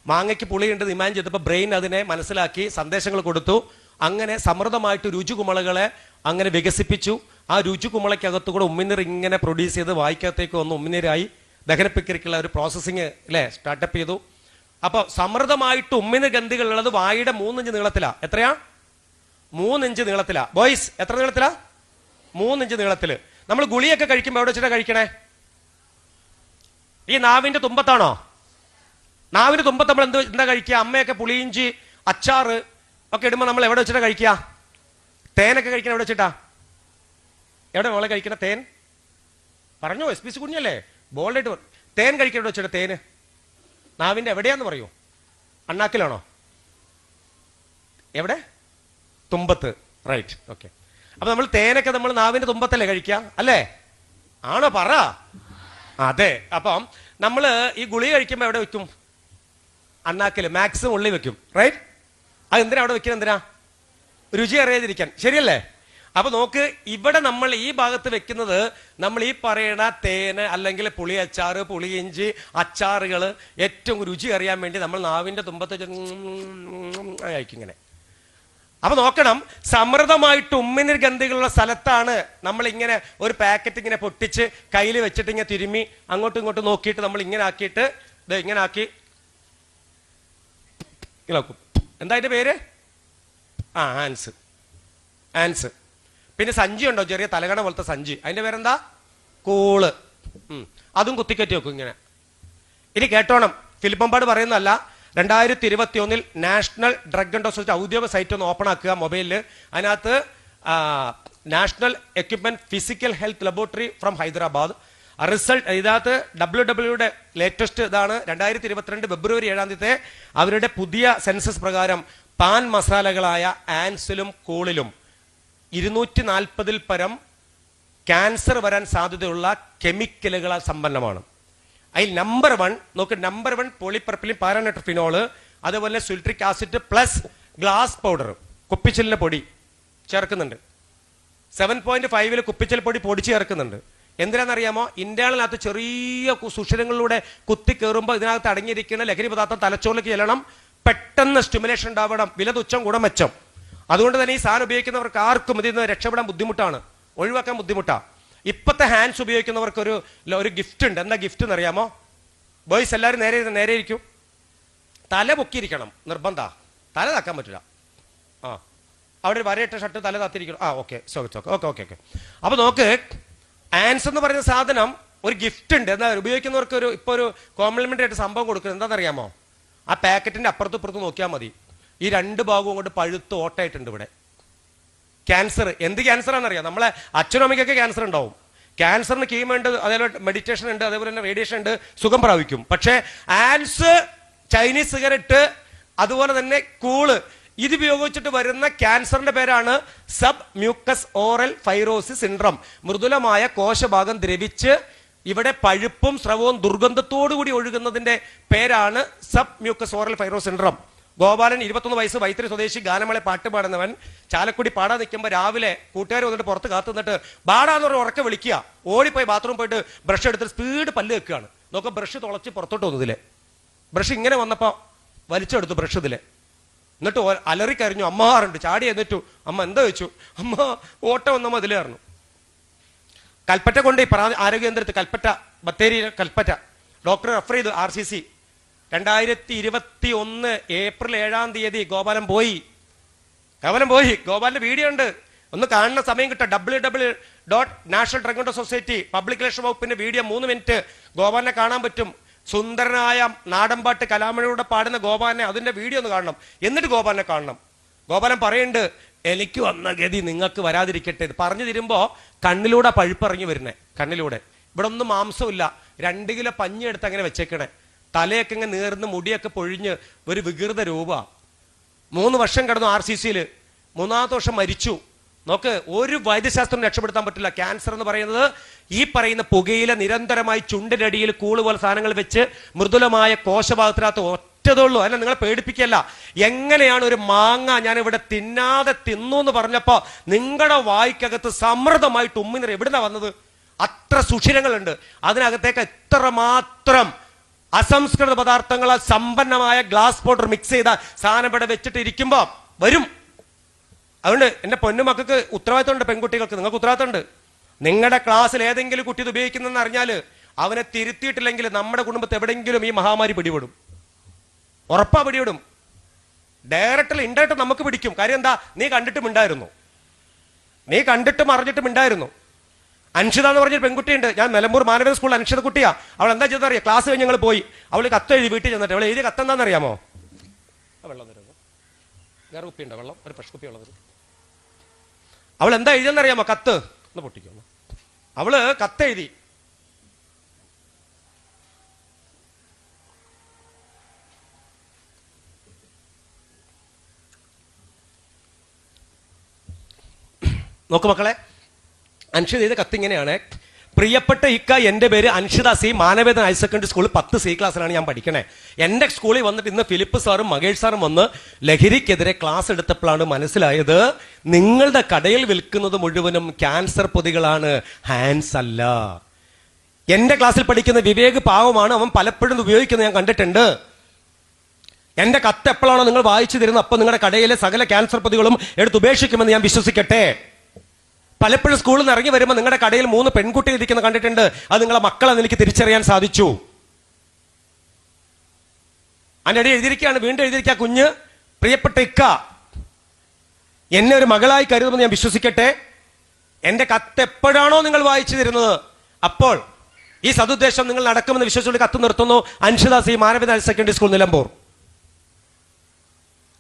മാങ്ങയ്ക്ക് പുളിയുണ്ടെന്ന് ഇമാജിൻ ചെയ്തപ്പോൾ ബ്രെയിൻ അതിനെ മനസ്സിലാക്കി സന്ദേശങ്ങൾ കൊടുത്തു. അങ്ങനെ സമൃദ്ധമായിട്ട് രുചികുമളകളെ അങ്ങനെ വികസിപ്പിച്ചു. ആ രുചികുമളയ്ക്കകത്തു കൂടെ ഉമ്മിനീർ ഇങ്ങനെ പ്രൊഡ്യൂസ് ചെയ്ത് വായിക്കകത്തേക്ക് വന്ന് ഉമ്മിനീരായി ദഹനപ്രക്രിയക്കുള്ള ഒരു പ്രോസസ്സിങ് അല്ലേ സ്റ്റാർട്ടപ്പ് ചെയ്തു. അപ്പോൾ സമൃദ്ധമായിട്ട് ഉമ്മിനീർ ഗന്ധികളുള്ളത് വായുടെ 3 ഇഞ്ച് നീളത്തിലാ. എത്രയാ? 3 ഇഞ്ച് നീളത്തിലാ. ബോയ്സ് എത്ര നീളത്തിലാ? 3 ഇഞ്ച് നീളത്തില്. നമ്മൾ ഗുളിയൊക്കെ കഴിക്കുമ്പോൾ എവിടെ വെച്ചിട്ടാ കഴിക്കണേ? ഈ നാവിന്റെ തുമ്പത്താണോ? നാവിന്റെ തുമ്പത്ത് നമ്മൾ എന്താ കഴിക്കുക? അമ്മയൊക്കെ പുളിയിഞ്ചി അച്ചാറ് ഒക്കെ ഇടുമ്പോൾ നമ്മൾ എവിടെ വെച്ചിട്ടാ കഴിക്കുക? തേനൊക്കെ കഴിക്കണ എവിടെ വെച്ചിട്ടാ? എവിടെ മോളെ കഴിക്കണ തേൻ? പറഞ്ഞോ, SP കുഞ്ഞല്ലേ ബോൾഡായിട്ട്. തേൻ കഴിക്കണ എവിടെ വെച്ചിട്ടാ? തേന് നാവിന്റെ എവിടെയാന്ന് പറയൂ? അണ്ണാക്കിലാണോ? എവിടെ? തുമ്പത്ത്, റൈറ്റ്. ഓക്കെ. അപ്പൊ നമ്മൾ തേനൊക്കെ നമ്മൾ നാവിന്റെ തുമ്പത്തല്ലേ കഴിക്കുക അല്ലേ? ആണോ? പറ. അതെ. അപ്പം നമ്മൾ ഈ ഗുളിക കഴിക്കുമ്പോൾ എവിടെ വെക്കും? അണ്ണാക്കില് മാക്സിമം ഉള്ളി വെക്കും, റൈറ്റ്? അത് എന്തിനാ അവിടെ വെക്കുന്നത്? എന്തിനാ? രുചി അറിയാതിരിക്കാൻ, ശരിയല്ലേ? അപ്പൊ നോക്ക്, ഇവിടെ നമ്മൾ ഈ ഭാഗത്ത് വെക്കുന്നത് നമ്മൾ ഈ പറയണ തേന് അല്ലെങ്കിൽ പുളി അച്ചാറ്, പുളിയിഞ്ചി അച്ചാറുകൾ ഏറ്റവും രുചി അറിയാൻ വേണ്ടി നമ്മൾ നാവിന്റെ തുമ്പത്ത് കഴിക്കും ഇങ്ങനെ. അപ്പൊ നോക്കണം, സമൃദ്ധമായിട്ട് ഉമ്മിനീർ ഗന്ധികളുള്ള സ്ഥലത്താണ് നമ്മൾ ഇങ്ങനെ ഒരു പാക്കറ്റ് ഇങ്ങനെ പൊട്ടിച്ച് കയ്യിൽ വെച്ചിട്ട് ഇങ്ങനെ തിരുമ്മി അങ്ങോട്ടും ഇങ്ങോട്ടും നോക്കിയിട്ട് നമ്മൾ ഇങ്ങനെ ആക്കിയിട്ട് ഇങ്ങനെ ആക്കി നോക്കും. എന്താ അതിന്റെ പേര്? ആൻസ്. പിന്നെ സഞ്ചി ഉണ്ടോ, ചെറിയ തലകണ പോലത്തെ സഞ്ചി, അതിന്റെ പേരെന്താ? കൂള്. അതും കുത്തിക്കറ്റി വെക്കും ഇങ്ങനെ. ഇനി കേട്ടോണം, ഫിലിപ്പമ്പാട് പറയുന്നതല്ല, 2021 നാഷണൽ ഡ്രഗ് ആൻഡ് സൊസൈറ്റി ഔദ്യോഗിക സൈറ്റ് ഒന്ന് ഓപ്പൺ ആക്കുക മൊബൈലിൽ. അതിനകത്ത് national equipment physical health laboratory from Hyderabad result. ഇതിനകത്ത് WWയുടെ ലേറ്റസ്റ്റ് ഇതാണ്. 2022 ഫെബ്രുവരി 7 അവരുടെ പുതിയ സെൻസസ് പ്രകാരം പാൻ മസാലകളായ ആൻസിലും കൂളിലും 240 പരം ക്യാൻസർ വരാൻ സാധ്യതയുള്ള കെമിക്കലുകളാൽ സമ്പന്നമാണ്. അതിൽ നമ്പർ 1 നോക്ക്, നമ്പർ 1 പോളിപ്രപ്പിലിൻ പാരാനട്രിഫിനോള്, അതുപോലെ citric acid plus glass powder, കുപ്പിച്ചിലിന്റെ പൊടി ചേർക്കുന്നുണ്ട്. 7.5 കുപ്പിച്ചിൽ പൊടി പൊടിച്ച് ചേർക്കുന്നുണ്ട്. എന്തിനാണെന്നറിയാമോ? ഇന്റേണലിനകത്ത് ചെറിയ സുഷിരങ്ങളിലൂടെ കുത്തി കയറുമ്പോൾ ഇതിനകത്ത് അടങ്ങിയിരിക്കുന്ന ലഹരി പദാർത്ഥം തലച്ചോറിലേക്ക് ചെല്ലണം, പെട്ടെന്ന് സ്റ്റിമുലേഷൻ ഉണ്ടാവണം, വില തുച്ഛം ഗുണം മെച്ചം. അതുകൊണ്ട് തന്നെ ഈ സാധനം ഉപയോഗിക്കുന്നവർക്ക് ആർക്കും ഇതിൽ നിന്ന് രക്ഷപ്പെടാൻ ബുദ്ധിമുട്ടാണ്, ഒഴിവാക്കാൻ ബുദ്ധിമുട്ടാണ്. ഇപ്പോഴത്തെ ഹാൻഡ്സ് ഉപയോഗിക്കുന്നവർക്ക് ഒരു ഗിഫ്റ്റ് ഉണ്ട്. എന്താ ഗിഫ്റ്റ് എന്നറിയാമോ? ബോയ്സ് എല്ലാവരും നേരെ ഇരിക്കും. തല പൊക്കിയിരിക്കണം, നിർബന്ധ. തല താക്കാൻ പറ്റില്ല. ആ, അവിടെ ഒരു വരയിട്ട ഷർട്ട് തല താത്തിരിക്കണം. ആ, okay, okay okay okay okay. അപ്പൊ നോക്ക്, ആൻസ് എന്ന് പറയുന്ന സാധനം ഒരു ഗിഫ്റ്റ് ഉണ്ട്. എന്താ ഉപയോഗിക്കുന്നവർക്ക് ഇപ്പൊ ഒരു കോംപ്ലിമെന്ററി ആയിട്ട് സംഭവം കൊടുക്കുന്നത് എന്താണെന്നറിയാമോ? ആ പാക്കറ്റിന്റെ അപ്പുറത്തും ഇപ്പുറത്തും നോക്കിയാൽ മതി, ഈ രണ്ട് ഭാഗവും കൊണ്ട് പഴുത്ത് ഓട്ടായിട്ടുണ്ട് ഇവിടെ. ക്യാൻസർ, എന്ത് ക്യാൻസർ ആണെന്നറിയാം? നമ്മളെ അച്ഛനും അമ്മയ്ക്കൊക്കെ ക്യാൻസർ ഉണ്ടാവും. ക്യാൻസറിന് കീമോ ഉണ്ട്, അതേപോലെ മെഡിറ്റേഷൻ ഉണ്ട്, അതേപോലെ തന്നെ റേഡിയേഷൻ ഉണ്ട്, സുഖം പ്രാപിക്കും. പക്ഷേ ആൻസ്, ചൈനീസ് സിഗരറ്റ്, അതുപോലെ തന്നെ കൂള്, ഇത് ഉപയോഗിച്ചിട്ട് വരുന്ന ക്യാൻസറിന്റെ പേരാണ് submucous oral fibrosis syndrome. മൃദുലമായ കോശഭാഗം ദ്രവിച്ച് ഇവിടെ പഴുപ്പും സ്രവവും ദുർഗന്ധത്തോടുകൂടി ഒഴുകുന്നതിന്റെ പേരാണ് submucous oral fibrosis syndrome. Gopalan 21 വയസ്സ്, വൈത്തിരി സ്വദേശി, ഗാനമേള പാട്ട് പാടുന്നവൻ. ചാലക്കുടി പാടാൻ നിൽക്കുമ്പോൾ രാവിലെ കൂട്ടുകാർ വന്നിട്ട് പുറത്ത് കാത്തു നിന്നിട്ട് ബാടാന്ന് പറഞ്ഞ് ഉറക്കെ വിളിക്കുക. ഓടിപ്പോയി ബാത്റൂം പോയിട്ട് ബ്രഷ് എടുത്തിട്ട് സ്പീഡ് പല്ല് വെക്കുകയാണ്. നോക്കാം, ബ്രഷ് തുളച്ച് പുറത്തോട്ട് വന്നതിലെ ബ്രഷ് ഇങ്ങനെ വന്നപ്പോൾ വലിച്ചെടുത്തു ബ്രഷ് ഇതിലെ. എന്നിട്ട് അലറിക്കരിഞ്ഞു. അമ്മാറുണ്ട്, ചാടി എന്നിട്ടു. അമ്മ എന്താ വെച്ചു? അമ്മ ഓട്ടം വന്നമ്മ ഇതിലേ അറിഞ്ഞു. കൽപ്പറ്റ കൊണ്ട് ആരോഗ്യ കേന്ദ്രത്തിൽ, കൽപ്പറ്റ ബത്തേരി കൽപ്പറ്റ, ഡോക്ടർ റെഫർ ചെയ്തു RCC. 2021 ഏപ്രിൽ 7-ാം തീയതി ഗോപാലൻ പോയി. ഗോപാലിന്റെ വീഡിയോ ഉണ്ട്, ഒന്ന് കാണുന്ന സമയം കിട്ടുക. www.national drug control society public relation വകുപ്പിന്റെ വീഡിയോ 3 മിനിറ്റ് ഗോപാലിനെ കാണാൻ പറ്റും. സുന്ദരനായ നാടൻപാട്ട് കലാമണിയുടെ പാടുന്ന ഗോപാലിനെ, അതിന്റെ വീഡിയോ ഒന്ന് കാണണം. എന്നിട്ട് ഗോപാലിനെ കാണണം. ഗോപാലൻ പറയുന്നുണ്ട്, എനിക്ക് വന്ന ഗതി നിങ്ങൾക്ക് വരാതിരിക്കട്ടെ. പറഞ്ഞു തരുമ്പോ കണ്ണിലൂടെ പഴുപ്പിറങ്ങി വരുന്നേ, കണ്ണിലൂടെ. ഇവിടെ ഒന്നും മാംസമില്ല. 2 കിലോ പഞ്ഞി എടുത്ത് അങ്ങനെ വെച്ചേക്കണേ. തലയൊക്കെ ഇങ്ങനെ നേർന്ന് മുടിയൊക്കെ പൊഴിഞ്ഞ് ഒരു വികൃത രൂപ. 3 വർഷം കിടന്നു RCCയിൽ. 3-ാമത്തെ വർഷം മരിച്ചു. നോക്ക്, ഒരു വൈദ്യശാസ്ത്രം രക്ഷപ്പെടുത്താൻ പറ്റില്ല. ക്യാൻസർ എന്ന് പറയുന്നത് ഈ പറയുന്ന പുകയില നിരന്തരമായി ചുണ്ടിനടിയിൽ കൂള് പോലെ സാധനങ്ങൾ വെച്ച് മൃദുലമായ കോശഭാഗത്തിനകത്ത് ഒറ്റതുള്ളൂ. അല്ല, നിങ്ങളെ പേടിപ്പിക്കല്ല. എങ്ങനെയാണ് ഒരു മാങ്ങ ഞാൻ ഇവിടെ തിന്നാതെ തിന്നു എന്ന് പറഞ്ഞപ്പോ നിങ്ങളുടെ വായിക്കകത്ത് സമൃദ്ധമായിട്ട് ഉമ്മിനിറ എവിടുന്നാ വന്നത്? അത്ര സുഷിരങ്ങളുണ്ട് അതിനകത്തേക്ക്. എത്രമാത്രം അസംസ്കൃത പദാർത്ഥങ്ങളാൽ സമ്പന്നമായ ഗ്ലാസ് പൗഡർ മിക്സ് ചെയ്ത സാധനം ഇവിടെ വെച്ചിട്ട് ഇരിക്കുമ്പോ വരും. അതുകൊണ്ട് എന്റെ പൊന്നുമക്കൾക്ക് ഉത്തരവാദിത്തമുണ്ട്, പെൺകുട്ടികൾക്ക് നിങ്ങൾക്ക് ഉത്തരവാദിത്തമുണ്ട്. നിങ്ങളുടെ ക്ലാസ്സിൽ ഏതെങ്കിലും കുട്ടി ഇത് ഉപയോഗിക്കുന്നെന്ന് അറിഞ്ഞാല് അവനെ തിരുത്തിയിട്ടില്ലെങ്കിൽ നമ്മുടെ കുടുംബത്തെ എവിടെയെങ്കിലും ഈ മഹാമാരി പിടിപെടും. ഉറപ്പാ പിടിപെടും. ഡയറക്റ്റ് ഇൻഡയറക്റ്റ് നമുക്ക് പിടിക്കും. കാര്യം എന്താ? നീ കണ്ടിട്ടും ഉണ്ടായിരുന്നു, നീ കണ്ടിട്ടും അറിഞ്ഞിട്ടും ഉണ്ടായിരുന്നു. അൻഷിത എന്ന് പറഞ്ഞൊരു പെൺകുട്ടിയുണ്ട്, ഞാൻ നിലമ്പൂർ മാനവേദ സ്കൂളിൽ അൻഷിത കുട്ടിയാ. അവൾ എന്താ ചെയ്തറിയാം? ക്ലാസ് കഴിഞ്ഞ് ഞങ്ങൾ പോയി, അവൾ കത്ത് എഴുതി വീട്ടിൽ ചെന്നിട്ട്. അവൾ എഴുതിയ കത്ത് എന്താണെന്നറിയാമോ? വെള്ളം തരുന്നു, വേറെ കുപ്പിയുണ്ടോ വെള്ളം? ഒരു ഫ്രഷ് കുപ്പി ഉള്ളത്. അവൾ എന്താ എഴുതിയെന്നറിയാമോ? കത്ത് ഒന്ന് പൊട്ടിക്കുന്നു. അവള് കത്തെഴുതി, നോക്കു മക്കളെ, അൻഷിത ചെയ്ത കത്ത് ഇങ്ങനെയാണ്. പ്രിയപ്പെട്ട ഇക്ക, എൻ്റെ പേര് Anshitha C, Manavedan higher secondary സ്കൂളിൽ 10 C ക്ലാസ്സിലാണ് ഞാൻ പഠിക്കണേ. എൻ്റെ സ്കൂളിൽ വന്നിട്ട് ഇന്ന് ഫിലിപ്പ് സാറും മകേഷ് സാറും വന്ന് ലഹരിക്കെതിരെ ക്ലാസ് എടുത്തപ്പോഴാണ് മനസ്സിലായത് നിങ്ങളുടെ കടയിൽ വിൽക്കുന്നത് മുഴുവനും ക്യാൻസർ പൊതികളാണ്, ഹാൻഡ്സ് അല്ല. എൻ്റെ ക്ലാസ്സിൽ പഠിക്കുന്ന വിവേക് പാവമാണ്, അവൻ പലപ്പോഴും ഉപയോഗിക്കുന്നത് ഞാൻ കണ്ടിട്ടുണ്ട്. എൻ്റെ കത്ത് എപ്പോഴാണോ നിങ്ങൾ വായിച്ചു തരുന്നത് അപ്പം നിങ്ങളുടെ കടയിലെ സകല ക്യാൻസർ പൊതികളും എടുത്ത് ഉപേക്ഷിക്കുമെന്ന് ഞാൻ വിശ്വസിക്കട്ടെ. പലപ്പോഴും സ്കൂളിൽ നിന്ന് ഇറങ്ങി വരുമ്പോൾ നിങ്ങളുടെ കടയിൽ 3 പെൺകുട്ടികൾ ഇരിക്കുന്ന കണ്ടിട്ടുണ്ട്. അത് നിങ്ങളെ മക്കളെന്ന് എനിക്ക് തിരിച്ചറിയാൻ സാധിച്ചു. അതിനിടെ എഴുതിയിരിക്കുകയാണ്, വീണ്ടും എഴുതിയിരിക്കുക, കുഞ്ഞ് പ്രിയപ്പെട്ട ഇക്ക, എന്നെ ഒരു മകളായി കരുതുമെന്ന് ഞാൻ വിശ്വസിക്കട്ടെ. എന്റെ കത്ത് എപ്പോഴാണോ നിങ്ങൾ വായിച്ചു തരുന്നത് അപ്പോൾ ഈ സതുദ്ദേശം നിങ്ങൾ നടക്കുമെന്ന് വിശ്വസിച്ചുകൊണ്ട് കത്ത് നിർത്തുന്നു. Anshitha C, Manaveda higher secondary school, Nilambur.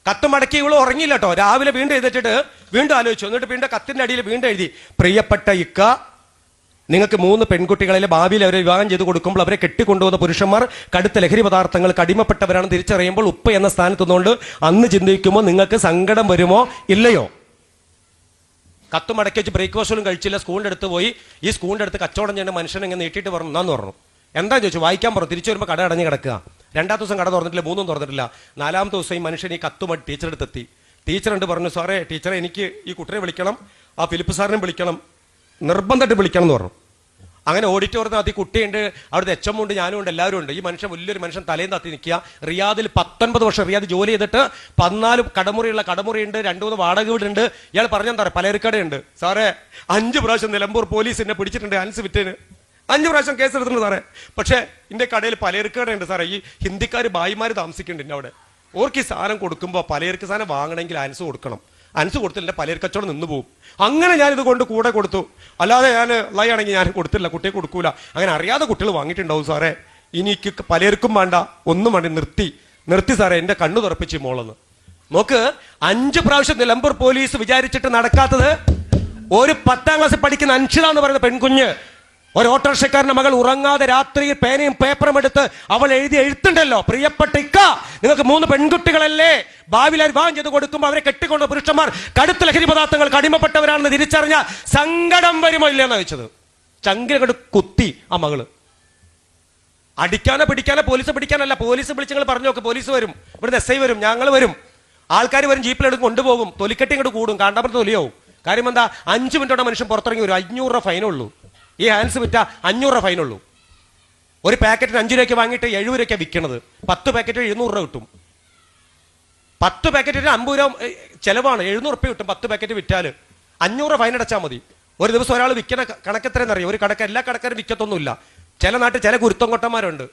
കത്ത് മടക്കി ഇവള് ഉറങ്ങിയില്ല കേട്ടോ. രാവിലെ വീണ്ടും എഴുതിച്ചിട്ട് വീണ്ടും ആലോചിച്ചു. എന്നിട്ട് വീണ്ടും കത്തിന്റെ അടിയിൽ വീണ്ടും എഴുതി, പ്രിയപ്പെട്ട ഇക്ക, നിങ്ങൾക്ക് 3 പെൺകുട്ടികളിലെ ഭാവിയിൽ അവരെ വിവാഹം ചെയ്ത് കൊടുക്കുമ്പോൾ അവരെ കെട്ടിക്കൊണ്ടുവന്ന പുരുഷന്മാർ കടുത്ത ലഹരി പദാർത്ഥങ്ങൾക്ക് അടിമപ്പെട്ടവരാണ് തിരിച്ചറിയുമ്പോൾ ഉപ്പ എന്ന സ്ഥാനത്തുനിന്നുകൊണ്ട് അന്ന് ചിന്തിക്കുമ്പോൾ നിങ്ങൾക്ക് സങ്കടം വരുമോ ഇല്ലയോ? കത്ത് മടക്കി വെച്ച് ബ്രേക്ക്ഫാസ്റ്റും കഴിച്ചില്ല. സ്കൂളിന്റെ അടുത്ത് പോയി. ഈ സ്കൂളിന്റെ അടുത്ത് കച്ചവടം ചെയ്യുന്ന മനുഷ്യൻ ഇങ്ങനെ നീട്ടിയിട്ട് പറഞ്ഞു, എന്നാന്ന് പറഞ്ഞു. എന്താ ചോദിച്ചു? വായിക്കാൻ പറഞ്ഞു. തിരിച്ചു വരുമ്പോൾ കട അടഞ്ഞ് കിടക്കുക. 2-ാമത്തെ ദിവസം കട തുറന്നിട്ടില്ല, 3-ഉം തുറന്നിട്ടില്ല. 4-ാമത്തെ ദിവസം ഈ മനുഷ്യൻ ഈ കത്തുമായി ടീച്ചറെ അടുത്തെത്തി. ടീച്ചറുണ്ട് പറഞ്ഞു, സാറേ ടീച്ചറെ, എനിക്ക് ഈ കുട്ടിയെ വിളിക്കണം, ആ ഫിലിപ്പ് സാറിനെ വിളിക്കണം, നിർബന്ധമായിട്ട് വിളിക്കണം എന്ന് പറഞ്ഞു. അങ്ങനെ ഓഡിറ്റോറിയത്തിനകത്ത് ഈ കുട്ടിയുണ്ട്, അവിടുത്തെ HM ഉണ്ട്, ഞാനും ഉണ്ട്, എല്ലാവരും ഉണ്ട്. ഈ മനുഷ്യൻ വലിയൊരു മനുഷ്യൻ തലയും തത്തി നിൽക്കുക. റിയാദിൽ 19 വർഷം റിയാദ് ജോലി ചെയ്തിട്ട് 14 കടമുറിയുണ്ട്, 2-3 വാടക വീടുണ്ട്. ഇയാൾ പറഞ്ഞെന്താ പറയുക, പലചരക്കടയുണ്ട്. സാറേ 5 പ്രാവശ്യം നിലമ്പൂർ പോലീസ് എന്നെ പിടിച്ചിട്ടുണ്ട് ഹാൻസ് വിറ്റേന്. 5 പ്രാവശ്യം കേസ് എടുത്തിട്ടുണ്ട് സാറേ. പക്ഷേ എൻ്റെ കടയിൽ പലചരക്ക് കടയുണ്ട് സാറേ. ഈ ഹിന്ദിക്കാർ ഭായിമാർ താമസിക്കുന്നുണ്ട് അവിടെ. ഓർക്ക് ഈ സാധനം കൊടുക്കുമ്പോൾ പലചരക്ക് സാധനം വാങ്ങണമെങ്കിൽ അൻസ് കൊടുക്കണം. അൻസ് കൊടുത്തില്ല പലചരക്ക് കച്ചവടം നിന്ന് പോകും. അങ്ങനെ ഞാനിത് കൊണ്ട് കൂടെ കൊടുത്തു. അല്ലാതെ ഞാൻ ഉള്ളയാണെങ്കിൽ ഞാൻ കൊടുത്തില്ല, കുട്ടിയെ കൊടുക്കൂല. അങ്ങനെ അറിയാതെ കുട്ടികൾ വാങ്ങിയിട്ടുണ്ടാവും സാറേ. എനിക്ക് പലചരക്കും വേണ്ട, ഒന്നും വേണ്ട, നിർത്തി സാറേ, എൻ്റെ കണ്ണു തുറപ്പിച്ച് മോളെന്ന്. നോക്ക്, 5 പ്രാവശ്യം നിലമ്പൂർ പോലീസ് വിചാരിച്ചിട്ട് നടക്കാത്തത് ഒരു 10ാം ക്ലാസ്സിൽ പഠിക്കുന്ന അൻഷിത എന്ന് പറയുന്ന പെൺകുഞ്ഞ്, ഒരു ഓട്ടോറിക്ഷക്കാരന്റെ മകൾ ഉറങ്ങാതെ രാത്രി പേനയും പേപ്പറും എടുത്ത് അവൾ എഴുതി എഴുത്തുണ്ടല്ലോ, പ്രിയപ്പെട്ട ഇക്ക, നിങ്ങൾക്ക് 3 പെൺകുട്ടികളല്ലേ, ഭാവിയിൽ വിവാഹം ചെയ്ത് കൊടുക്കുമ്പോൾ അവരെ കെട്ടിക്കൊണ്ട് പുരുഷന്മാർ കടുത്ത ലഹരി പദാർത്ഥങ്ങൾക്ക് അടിമപ്പെട്ടവരാണെന്ന് തിരിച്ചറിഞ്ഞ സങ്കടം വരുമോ ഇല്ലെന്നാ വെച്ചത്. ചങ്കിലങ്ങോട്ട് കുത്തി ആ മകള്. അടിക്കാനോ പിടിക്കാനോ പോലീസ് പിടിക്കാനല്ല. പോലീസ് വിളിച്ച് നിങ്ങൾ പറഞ്ഞു നോക്ക്, പോലീസ് വരും, ഇവിടുന്ന് SI വരും, ഞങ്ങൾ വരും, ആൾക്കാർ വരും, ജീപ്പിലെടുത്ത് കൊണ്ടുപോകും, തൊലിക്കെട്ടി ഇങ്ങോട്ട് കൂടും, കാണ്ടാമത്തെ തൊലിയാവും. കാര്യം എന്താ, 5 മിനിറ്റോടെ മനുഷ്യൻ പുറത്തിറങ്ങി വരും. 500 രൂപ ഫൈനുള്ളൂ. ഈ ഹാൻഡ്സ് വിറ്റ 500 രൂപ ഫൈനുള്ളൂ. ഒരു പാക്കറ്റിന് 5 രൂപയ്ക്ക് വാങ്ങിയിട്ട് 70 രൂപയ്ക്ക് വിൽക്കണത്. 10 പാക്കറ്റ് 700 രൂപ കിട്ടും. 10 പാക്കറ്റിന് 50 രൂപ ചെലവാണ്. 700 രൂപ കിട്ടും 10 പാക്കറ്റ് വിറ്റാൽ. 500 രൂപ ഫൈൻ അടച്ചാൽ മതി. ഒരു ദിവസം ഒരാൾ വിൽക്കുന്ന കണക്കെത്രയെന്നറിയാം? ഒരു കടക്ക് എല്ലാ കടക്കാരും വിൽക്കത്തൊന്നുമില്ല. ചില നാട്ടിൽ ചില കുരുത്തം കൊട്ടന്മാരുണ്ട്.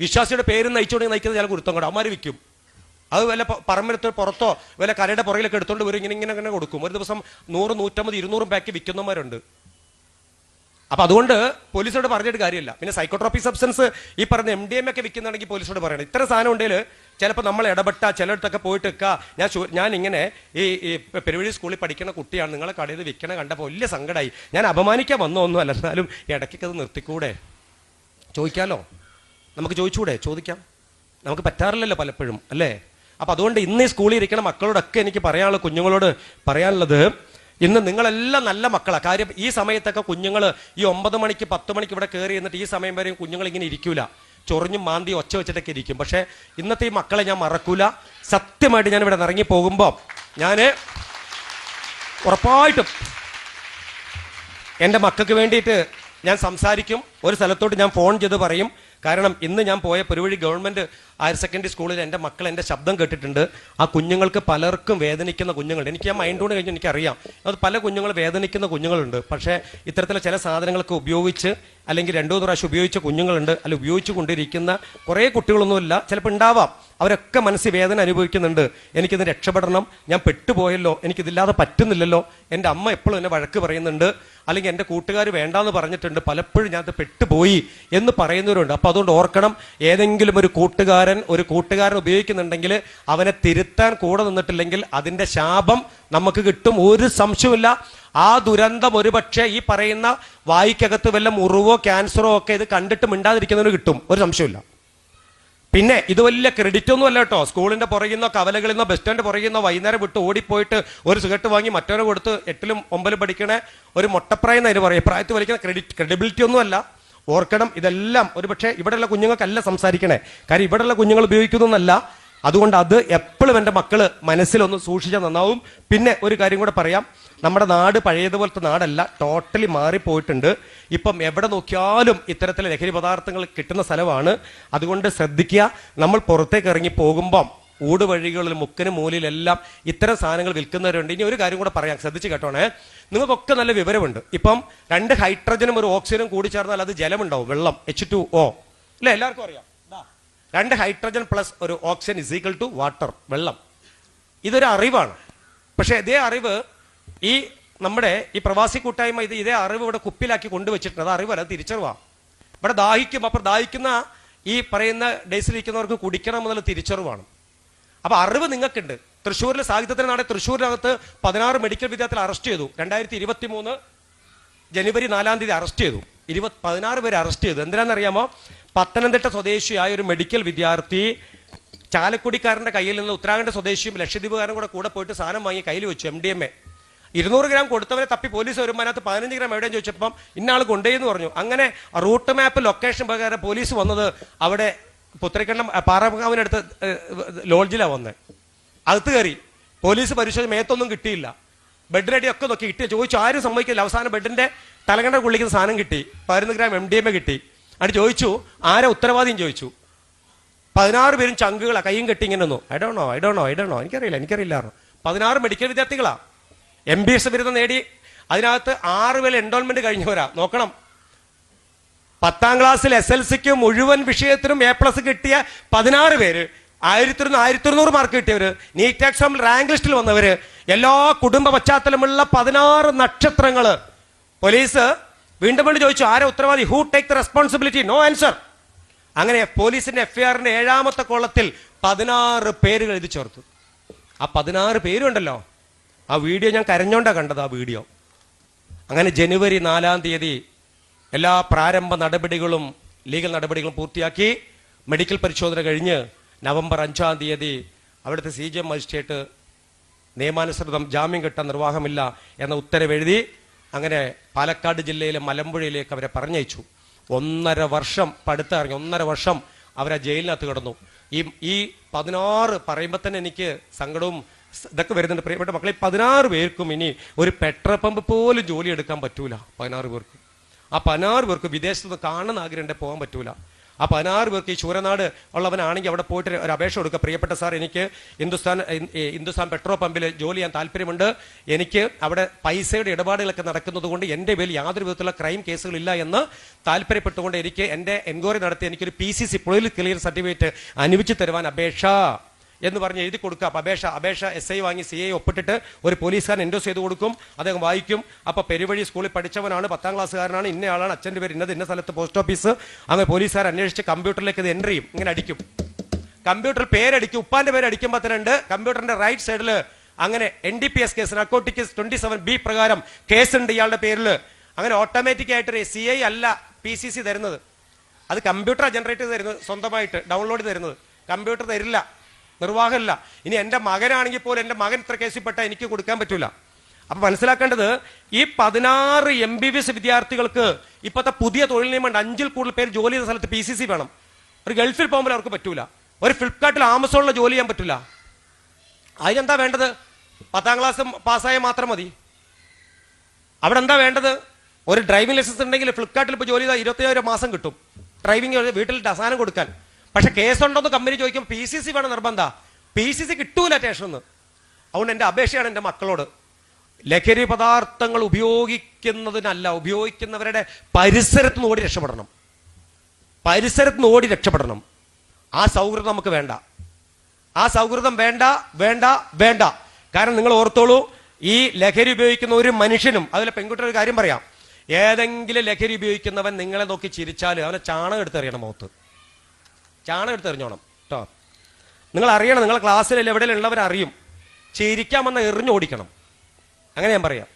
വിശ്വാസിയുടെ പേര് നയിച്ചുകൊണ്ട് ചില കുരുത്തം കൊട്ട അവന്മാർ വിൽക്കും. അത് വല്ല പറമ്പെടുത്ത് പുറത്തോ വല്ല കരയുടെ പുറകിലൊക്കെ എടുത്തോണ്ട് വരും, ഇങ്ങനെ കൊടുക്കും. ഒരു ദിവസം 100, 150, 200 പാക്ക് വിൽക്കുന്നവന്മാരുണ്ട്. അപ്പൊ അതുകൊണ്ട് പോലീസോട് പറഞ്ഞിട്ട് കാര്യമില്ല. പിന്നെ സൈക്കോട്രോപിക് സബ്സ്റ്റൻസ് ഈ പറഞ്ഞ MDMA ഒക്കെ വിൽക്കുന്നുണ്ടെങ്കിൽ പോലീസോട് പറയണം. ഇത്ര സാധനം ഉണ്ടെങ്കിൽ ചിലപ്പോൾ നമ്മൾ ഇടപെട്ട ചിലയിടത്തൊക്കെ പോയിട്ട് ഞാൻ ഇങ്ങനെ ഈ പെരുവഴി സ്കൂളിൽ പഠിക്കുന്ന കുട്ടിയാണ്, നിങ്ങളെ കടയിൽ വിൽക്കണ കണ്ടപ്പോൾ വലിയ സങ്കടമായി, ഞാൻ അപമാനിക്കാൻ വന്നൊന്നും അല്ല, എന്നാലും ഇടയ്ക്കൊക്കെ അത് നിർത്തിക്കൂടെ, ചോദിക്കാമല്ലോ, നമുക്ക് ചോദിച്ചൂടെ, ചോദിക്കാം, നമുക്ക് പറ്റാറില്ലല്ലോ പലപ്പോഴും, അല്ലേ? അപ്പൊ അതുകൊണ്ട് ഇന്ന് ഈ സ്കൂളിൽ ഇരിക്കുന്ന മക്കളോടൊക്കെ എനിക്ക് പറയാനുള്ളത്, കുഞ്ഞുങ്ങളോട് പറയാനുള്ളത്, ഇന്ന് നിങ്ങളെല്ലാം നല്ല മക്കളാണ്. കാര്യം ഈ സമയത്തൊക്കെ കുഞ്ഞുങ്ങൾ ഈ 9 മണിക്ക് 10 മണിക്ക് ഇവിടെ കയറി എന്നിട്ട് ഈ സമയം വരെയും കുഞ്ഞുങ്ങൾ ഇങ്ങനെ ഇരിക്കൂല, ചൊറിഞ്ഞും മാന്തി ഒച്ച വെച്ചിട്ടൊക്കെ ഇരിക്കും. പക്ഷെ ഇന്നത്തെ ഈ മക്കളെ ഞാൻ മറക്കൂല. സത്യമായിട്ട് ഞാൻ ഇവിടെ ഇറങ്ങി പോകുമ്പോൾ ഞാൻ ഉറപ്പായിട്ടും എൻ്റെ മക്കൾക്ക് വേണ്ടിയിട്ട് ഞാൻ സംസാരിക്കും. ഒരു സ്ഥലത്തോട്ട് ഞാൻ ഫോൺ ചെയ്ത് പറയും. കാരണം ഇന്ന് ഞാൻ പോയ പെരുവഴി ഗവൺമെന്റ് ഹയർ സെക്കൻഡറി സ്കൂളിൽ എൻ്റെ മക്കൾ എൻ്റെ ശബ്ദം കേട്ടിട്ടുണ്ട്. ആ കുഞ്ഞുങ്ങൾക്ക് പലർക്കും വേദനിക്കുന്ന കുഞ്ഞുങ്ങളുണ്ട്. എനിക്ക് ആ മൈൻഡ് കൊണ്ട് കഴിഞ്ഞ് എനിക്കറിയാം അത് പല കുഞ്ഞുങ്ങൾ വേദനിക്കുന്ന കുഞ്ഞുങ്ങളുണ്ട്. പക്ഷേ ഇത്തരത്തിലെ ചില സാധനങ്ങളൊക്കെ ഉപയോഗിച്ച് അല്ലെങ്കിൽ 2-3 പ്രാവശ്യം ഉപയോഗിച്ച കുഞ്ഞുങ്ങളുണ്ട്, അല്ല ഉപയോഗിച്ചു കൊണ്ടിരിക്കുന്ന കുറേ കുട്ടികളൊന്നുമില്ല, ചിലപ്പോൾ ഉണ്ടാവാം. അവരൊക്കെ മനസ്സിൽ വേദന അനുഭവിക്കുന്നുണ്ട്. എനിക്കിത് രക്ഷപ്പെടണം, ഞാൻ പെട്ടുപോയല്ലോ, എനിക്കിതില്ലാതെ പറ്റുന്നില്ലല്ലോ, എൻ്റെ അമ്മ എപ്പോഴും എന്നെ വഴക്ക് പറയുന്നുണ്ട്, അല്ലെങ്കിൽ എൻ്റെ കൂട്ടുകാർ വേണ്ടാന്ന് പറഞ്ഞിട്ടുണ്ട്, പലപ്പോഴും ഞാൻ അത് പെട്ടുപോയി എന്ന് പറയുന്നവരുണ്ട്. അപ്പം അതുകൊണ്ട് ഓർക്കണം, ഏതെങ്കിലും ഒരു കൂട്ടുകാരൻ ഉപയോഗിക്കുന്നുണ്ടെങ്കിൽ അവനെ തിരുത്താൻ കൂടെ നിന്നിട്ടില്ലെങ്കിൽ അതിൻ്റെ ശാപം നമുക്ക് കിട്ടും, ഒരു സംശയമില്ല. ആ ദുരന്തം ഒരുപക്ഷെ ഈ പറയുന്ന വായിക്കകത്ത് വല്ല മുറിവോ ക്യാൻസറോ ഒക്കെ ഇത് കണ്ടിട്ട് മിണ്ടാതിരിക്കുന്നതിന് കിട്ടും, ഒരു സംശയമില്ല. പിന്നെ ഇത് വലിയ ക്രെഡിറ്റ് ഒന്നും അല്ല കേട്ടോ. സ്കൂളിന്റെ പുറകിൽ നിന്നോ കവലകളിൽ നിന്നോ ബസ് സ്റ്റാൻഡ് പുറകിൽ നിന്നോ വൈകുന്നേരം വിട്ട് ഓടിപ്പോയിട്ട് ഒരു സിഗരറ്റ് വാങ്ങി മറ്റവനെ കൊടുത്ത് 8ലും 9ലും പഠിക്കണ ഒരു മൊട്ടപ്രായം എന്ന് അതിന് പറയും, പ്രായത്തിൽ വലിക്കുന്ന ക്രെഡിബിലിറ്റി ഒന്നും അല്ല. ഓർക്കണം, ഇതെല്ലാം ഒരുപക്ഷെ ഇവിടെയുള്ള കുഞ്ഞുങ്ങൾക്കല്ല സംസാരിക്കണേ, കാര്യം ഇവിടെയുള്ള കുഞ്ഞുങ്ങൾ ഉപയോഗിക്കുന്നൊന്നല്ല. അതുകൊണ്ട് അത് എപ്പോഴും എൻ്റെ മക്കള് മനസ്സിലൊന്ന് സൂക്ഷിച്ചാൽ നന്നാവും. പിന്നെ ഒരു കാര്യം കൂടെ പറയാം, നമ്മുടെ നാട് പഴയതുപോലത്തെ നാടല്ല, ടോട്ടലി മാറിപ്പോയിട്ടുണ്ട്. ഇപ്പം എവിടെ നോക്കിയാലും ഇത്തരത്തിലെ ലഹരി പദാർത്ഥങ്ങൾ കിട്ടുന്ന സ്ഥലമാണ്. അതുകൊണ്ട് ശ്രദ്ധിക്കുക, നമ്മൾ പുറത്തേക്ക് ഇറങ്ങി പോകുമ്പം ഊടുവഴികളിൽ മുക്കിനും മൂലയിലെല്ലാം ഇത്തരം സാധനങ്ങൾ വിൽക്കുന്നവരുണ്ട്. ഇനി ഒരു കാര്യം കൂടെ പറയാം, ശ്രദ്ധിച്ച് കേട്ടോണേ. നിങ്ങൾക്കൊക്കെ നല്ല വിവരമുണ്ട്. ഇപ്പം 2 ഹൈഡ്രജനും ഒരു ഓക്സിജനും കൂടി ചേർന്നാൽ അത് ജലമുണ്ടാവും, വെള്ളം, H2O അല്ലേ? എല്ലാവർക്കും അറിയാം. 2 ഹൈഡ്രജൻ പ്ലസ് ഒരു oxygen is equal to water, വെള്ളം. ഇതൊരു അറിവാണ്. പക്ഷെ ഇതേ അറിവ് ഈ നമ്മുടെ ഈ പ്രവാസി കൂട്ടായ്മ ഇതേ അറിവ് ഇവിടെ കുപ്പിലാക്കി കൊണ്ടുവച്ചിട്ടുണ്ട്. അത് അറിവല്ല, തിരിച്ചറിവാണ്. ഇവിടെ ദാഹിക്കും, അപ്പോൾ ദാഹിക്കുന്ന ഈ പറയുന്ന ഡേയ്സിലിരിക്കുന്നവർക്ക് കുടിക്കണം എന്നുള്ള തിരിച്ചറിവാണ്. അപ്പൊ അറിവ് നിങ്ങൾക്കുണ്ട്. തൃശ്ശൂരിൽ സാഹിത്യത്തിന് നാടെ തൃശ്ശൂരിനകത്ത് 16 മെഡിക്കൽ വിദ്യാർത്ഥികൾ അറസ്റ്റ് ചെയ്തു. 2023 ജനുവരി 4-ാം തീയതി അറസ്റ്റ് ചെയ്തു. 16 പേര് അറസ്റ്റ് ചെയ്തു. എന്തിനാണെന്നറിയാമോ? പത്തനംതിട്ട സ്വദേശിയായ ഒരു മെഡിക്കൽ വിദ്യാർത്ഥി ചാലക്കുടിക്കാരന്റെ കയ്യിൽ നിന്ന് ഉത്തരാഖണ്ഡ് സ്വദേശിയും ലക്ഷദ്വീപുകാരനും കൂടെ പോയിട്ട് സാധനം വാങ്ങി കയ്യിൽ വെച്ചു, MDMA. 200 ഗ്രാം കൊടുത്തവരെ തപ്പി പോലീസ് വരുമ്പോൾ അതിനകത്ത് 15 ഗ്രാം എവിടെയെന്ന് ചോദിച്ചപ്പം ഇന്നാൾ കൊണ്ടുപോയെന്ന് പറഞ്ഞു. അങ്ങനെ റൂട്ട് മാപ്പ് ലൊക്കേഷൻ പ്രകാരം പോലീസ് വന്നത് അവിടെ പുത്തരിക്കണ്ടം പാറക്കാവിനടുത്ത് ലോഡ്ജിലാണ് വന്നത്. അകത്ത് കയറി പോലീസ് പരിശോധന, മേത്തൊന്നും കിട്ടിയില്ല, ബെഡിനടി ഒക്കെ നോക്കി കിട്ടിയ ചോദിച്ചു, ആരും സമ്മതിക്കില്ല. അവസാനം ബെഡിന്റെ തലകണ്ട കുള്ളിക്കുന്ന സാധനം കിട്ടി, 15 ഗ്രാം MDMA കിട്ടി. അത് ചോദിച്ചു ആരെ ഉത്തരവാദിയും ചോദിച്ചു. 16 പേരും ചങ്കുകളാ, കയ്യും കെട്ടി ഇങ്ങനെ ഒന്നു, ഐ ഡോ നോ എനിക്കറിയില്ല. 16 മെഡിക്കൽ വിദ്യാർത്ഥികളാ, MBS ബിരുദം നേടി. അതിനകത്ത് 6 പേര് എൻറോൾമെന്റ് കഴിഞ്ഞവരാ. നോക്കണം, 10ാം ക്ലാസ്സിൽ SLCക്ക് മുഴുവൻ വിഷയത്തിനും A+ കിട്ടിയ 16 പേര്, 1100 മാർക്ക് കിട്ടിയവര്, നീറ്റ് എക്സാമിൽ റാങ്ക് ലിസ്റ്റിൽ വന്നവര്, എല്ലാ കുടുംബ പശ്ചാത്തലമുള്ള 16 നക്ഷത്രങ്ങള്. പോലീസ് വീണ്ടും വീണ്ടും ചോദിച്ചു, ആരെ ഉത്തരവാദി? Who take the responsibility? No answer. അങ്ങനെ പോലീസിന്റെ FIRന്റെ 7ാമത്തെ കോളത്തിൽ 16 പേരുകൾ എഴുതി ചേർത്തു. ആ 16 പേരുണ്ടല്ലോ, ആ വീഡിയോ ഞാൻ കരഞ്ഞോണ്ടാ കണ്ടത്. ആ വീഡിയോ അങ്ങനെ ജനുവരി 4-ാം തീയതി എല്ലാ പ്രാരംഭ നടപടികളും ലീഗൽ നടപടികളും പൂർത്തിയാക്കി മെഡിക്കൽ പരിശോധന കഴിഞ്ഞ് നവംബർ 5-ാം തീയതി അവിടുത്തെ CJM മജിസ്ട്രേറ്റ് നിയമാനുസൃതം ജാമ്യം കിട്ടാൻ നിർവാഹമില്ല എന്ന ഉത്തരവെഴുതി അങ്ങനെ പാലക്കാട് ജില്ലയിലെ മലമ്പുഴയിലേക്ക് അവരെ പറഞ്ഞയച്ചു. 1.5 വർഷം പടുത്തിറങ്ങി, 1.5 വർഷം അവരെ ജയിലിനകത്ത് കിടന്നു. ഈ 16 പറയുമ്പോൾ തന്നെ എനിക്ക് സങ്കടവും ഇതൊക്കെ വരുന്നുണ്ട്. പ്രിയപ്പെട്ട മക്കളെ, 16 പേർക്കും ഇനി ഒരു പെട്രോൾ പമ്പ് പോലും ജോലി എടുക്കാൻ പറ്റൂല. 16 പേർക്ക്, ആ 16 പേർക്ക് വിദേശത്ത് കാണുന്ന ആഗ്രഹം പോകാൻ പറ്റൂല. ആ 16 പേർക്ക് ഈ ശൂരനാട് ഉള്ളവനാണെങ്കിൽ അവിടെ പോയിട്ട് ഒരു അപേക്ഷ കൊടുക്കുക. പ്രിയപ്പെട്ട സാർ, എനിക്ക് ഹിന്ദുസ്ഥാൻ പെട്രോൾ പമ്പിൽ ജോലി ചെയ്യാൻ താല്പര്യമുണ്ട്. എനിക്ക് അവിടെ പൈസയുടെ ഇടപാടുകളൊക്കെ നടക്കുന്നത് കൊണ്ട് എൻ്റെ പേരിൽ യാതൊരു വിധത്തിലുള്ള ക്രൈം കേസുകളില്ല എന്ന് താല്പര്യപ്പെട്ടുകൊണ്ട് എനിക്ക് എൻ്റെ എൻക്വയറി നടത്തി എനിക്കൊരു PCC പൊളിറ്റിക്കൽ ക്ലിയർ സർട്ടിഫിക്കറ്റ് അനുവദിച്ചു തരുവാൻ അപേക്ഷ എന്ന് പറഞ്ഞ് എഴുതി കൊടുക്കുക. അപ്പം അപേക്ഷ SI വാങ്ങി CI ഒപ്പിട്ടിട്ട് ഒരു പോലീസുകാരൻ എൻഡോസ് ചെയ്ത് കൊടുക്കും. അദ്ദേഹം വായിക്കും. അപ്പോൾ പെരുവഴി സ്കൂളിൽ പഠിച്ചവനാണ്, 10ാം ക്ലാസ്സുകാരനാണ്, ഇന്നയാളാണ്, അച്ഛൻ്റെ പേര് ഇന്ന സ്ഥലത്ത് പോസ്റ്റ് ഓഫീസ്. അങ്ങനെ പോലീസുകാർ അന്വേഷിച്ച് കമ്പ്യൂട്ടറിലേക്ക് ഇത് എൻ്റർ ചെയ്യും. ഇങ്ങനെ അടിക്കും, കമ്പ്യൂട്ടറിൽ പേരടിക്കും. ഉപ്പാന്റെ പേര് അടിക്കുമ്പോൾ തന്നെ കമ്പ്യൂട്ടറിന്റെ റൈറ്റ് സൈഡിൽ അങ്ങനെ NDPS കേസ്, നാർക്കോട്ടിക്സ് 27B പ്രകാരം കേസുണ്ട് ഇയാളുടെ പേരിൽ. അങ്ങനെ ഓട്ടോമാറ്റിക് ആയിട്ട് CI അല്ല PCC തരുന്നത്, അത് കമ്പ്യൂട്ടർ ജനറേറ്റ് ചെയ്ത് തരുന്നത്, സ്വന്തമായിട്ട് ഡൗൺലോഡ് തരുന്നത്. കമ്പ്യൂട്ടർ തരില്ല, നിർവാഹമില്ല. ഇനി എൻ്റെ മകനാണെങ്കിൽ പോലും എൻ്റെ മകൻ ഇത്ര കേസിൽപ്പെട്ടാൽ എനിക്ക് കൊടുക്കാൻ പറ്റൂല. അപ്പൊ മനസ്സിലാക്കേണ്ടത്, ഈ 16 MBBS വിദ്യാർത്ഥികൾക്ക് ഇപ്പോഴത്തെ പുതിയ തൊഴിൽ നിയമം 5-ൽ കൂടുതൽ പേര് ജോലി ചെയ്ത സ്ഥലത്ത് PCC വേണം. ഒരു ഗൾഫിൽ പോകുമ്പോൾ അവർക്ക് പറ്റൂല. ഒരു ഫ്ലിപ്കാർട്ടിൽ ആമസോണിൽ ജോലി ചെയ്യാൻ പറ്റൂല. അതിനെന്താ വേണ്ടത്? 10ാം ക്ലാസ് പാസ്സായ മാത്രം മതി. അവിടെ എന്താ വേണ്ടത്? ഒരു ഡ്രൈവിംഗ് ലൈസൻസ് ഉണ്ടെങ്കിൽ ഫ്ലിപ്കാർട്ടിൽ ഇപ്പോൾ ജോലി ചെയ്താൽ 27,000 മാസം കിട്ടും ഡ്രൈവിംഗ്, വീട്ടിൽ സാധനം കൊടുക്കാൻ. പക്ഷെ കേസുണ്ടോന്ന് കമ്പനി ചോദിക്കും, PCC വേണം നിർബന്ധ. PCC കിട്ടൂല സ്റ്റേഷനിൽ. അതുകൊണ്ട് എൻ്റെ അപേക്ഷയാണ് എൻ്റെ മക്കളോട്, ലഹരി പദാർത്ഥങ്ങൾ ഉപയോഗിക്കുന്നതിനല്ല, ഉപയോഗിക്കുന്നവരുടെ പരിസരത്ത് നിന്ന് ഓടി രക്ഷപ്പെടണം. പരിസരത്ത് നിന്ന് ഓടി രക്ഷപ്പെടണം. ആ സൗഹൃദം നമുക്ക് വേണ്ട. ആ സൗഹൃദം വേണ്ട വേണ്ട വേണ്ട. കാരണം നിങ്ങൾ ഓർത്തോളൂ, ഈ ലഹരി ഉപയോഗിക്കുന്ന ഒരു മനുഷ്യനും, അതിലെ പെൺകുട്ടിയുടെ ഒരു കാര്യം പറയാം, ഏതെങ്കിലും ലഹരി ഉപയോഗിക്കുന്നവൻ നിങ്ങളെ നോക്കി ചിരിച്ചാൽ അവനെ ചാണകം എടുത്തെറിയണം, മുഖത്ത് ചാണകം എടുത്തെറിഞ്ഞോണം കേട്ടോ. നിങ്ങൾ അറിയണം, നിങ്ങളെ ക്ലാസ്സിൽ എവിടെയുള്ളവരറിയും, ചിരിക്കാമെന്ന് എറിഞ്ഞോടിക്കണം. അങ്ങനെ ഞാൻ പറയാം.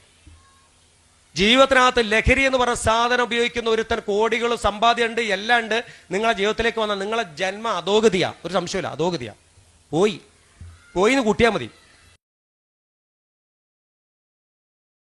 ജീവിതത്തിനകത്ത് ലഹരി എന്ന് പറഞ്ഞ സാധനം ഉപയോഗിക്കുന്ന ഒരുത്തൻ കോടികളും സമ്പാദ്യമുണ്ട്, എല്ലാം ഉണ്ട്. നിങ്ങളെ ജീവിതത്തിലേക്ക് വന്നാൽ നിങ്ങളെ ജന്മ അധോഗതിയാ, ഒരു സംശയമില്ല, അധോഗതിയാ. പോയി എന്ന് കൂട്ടിയാൽ മതി.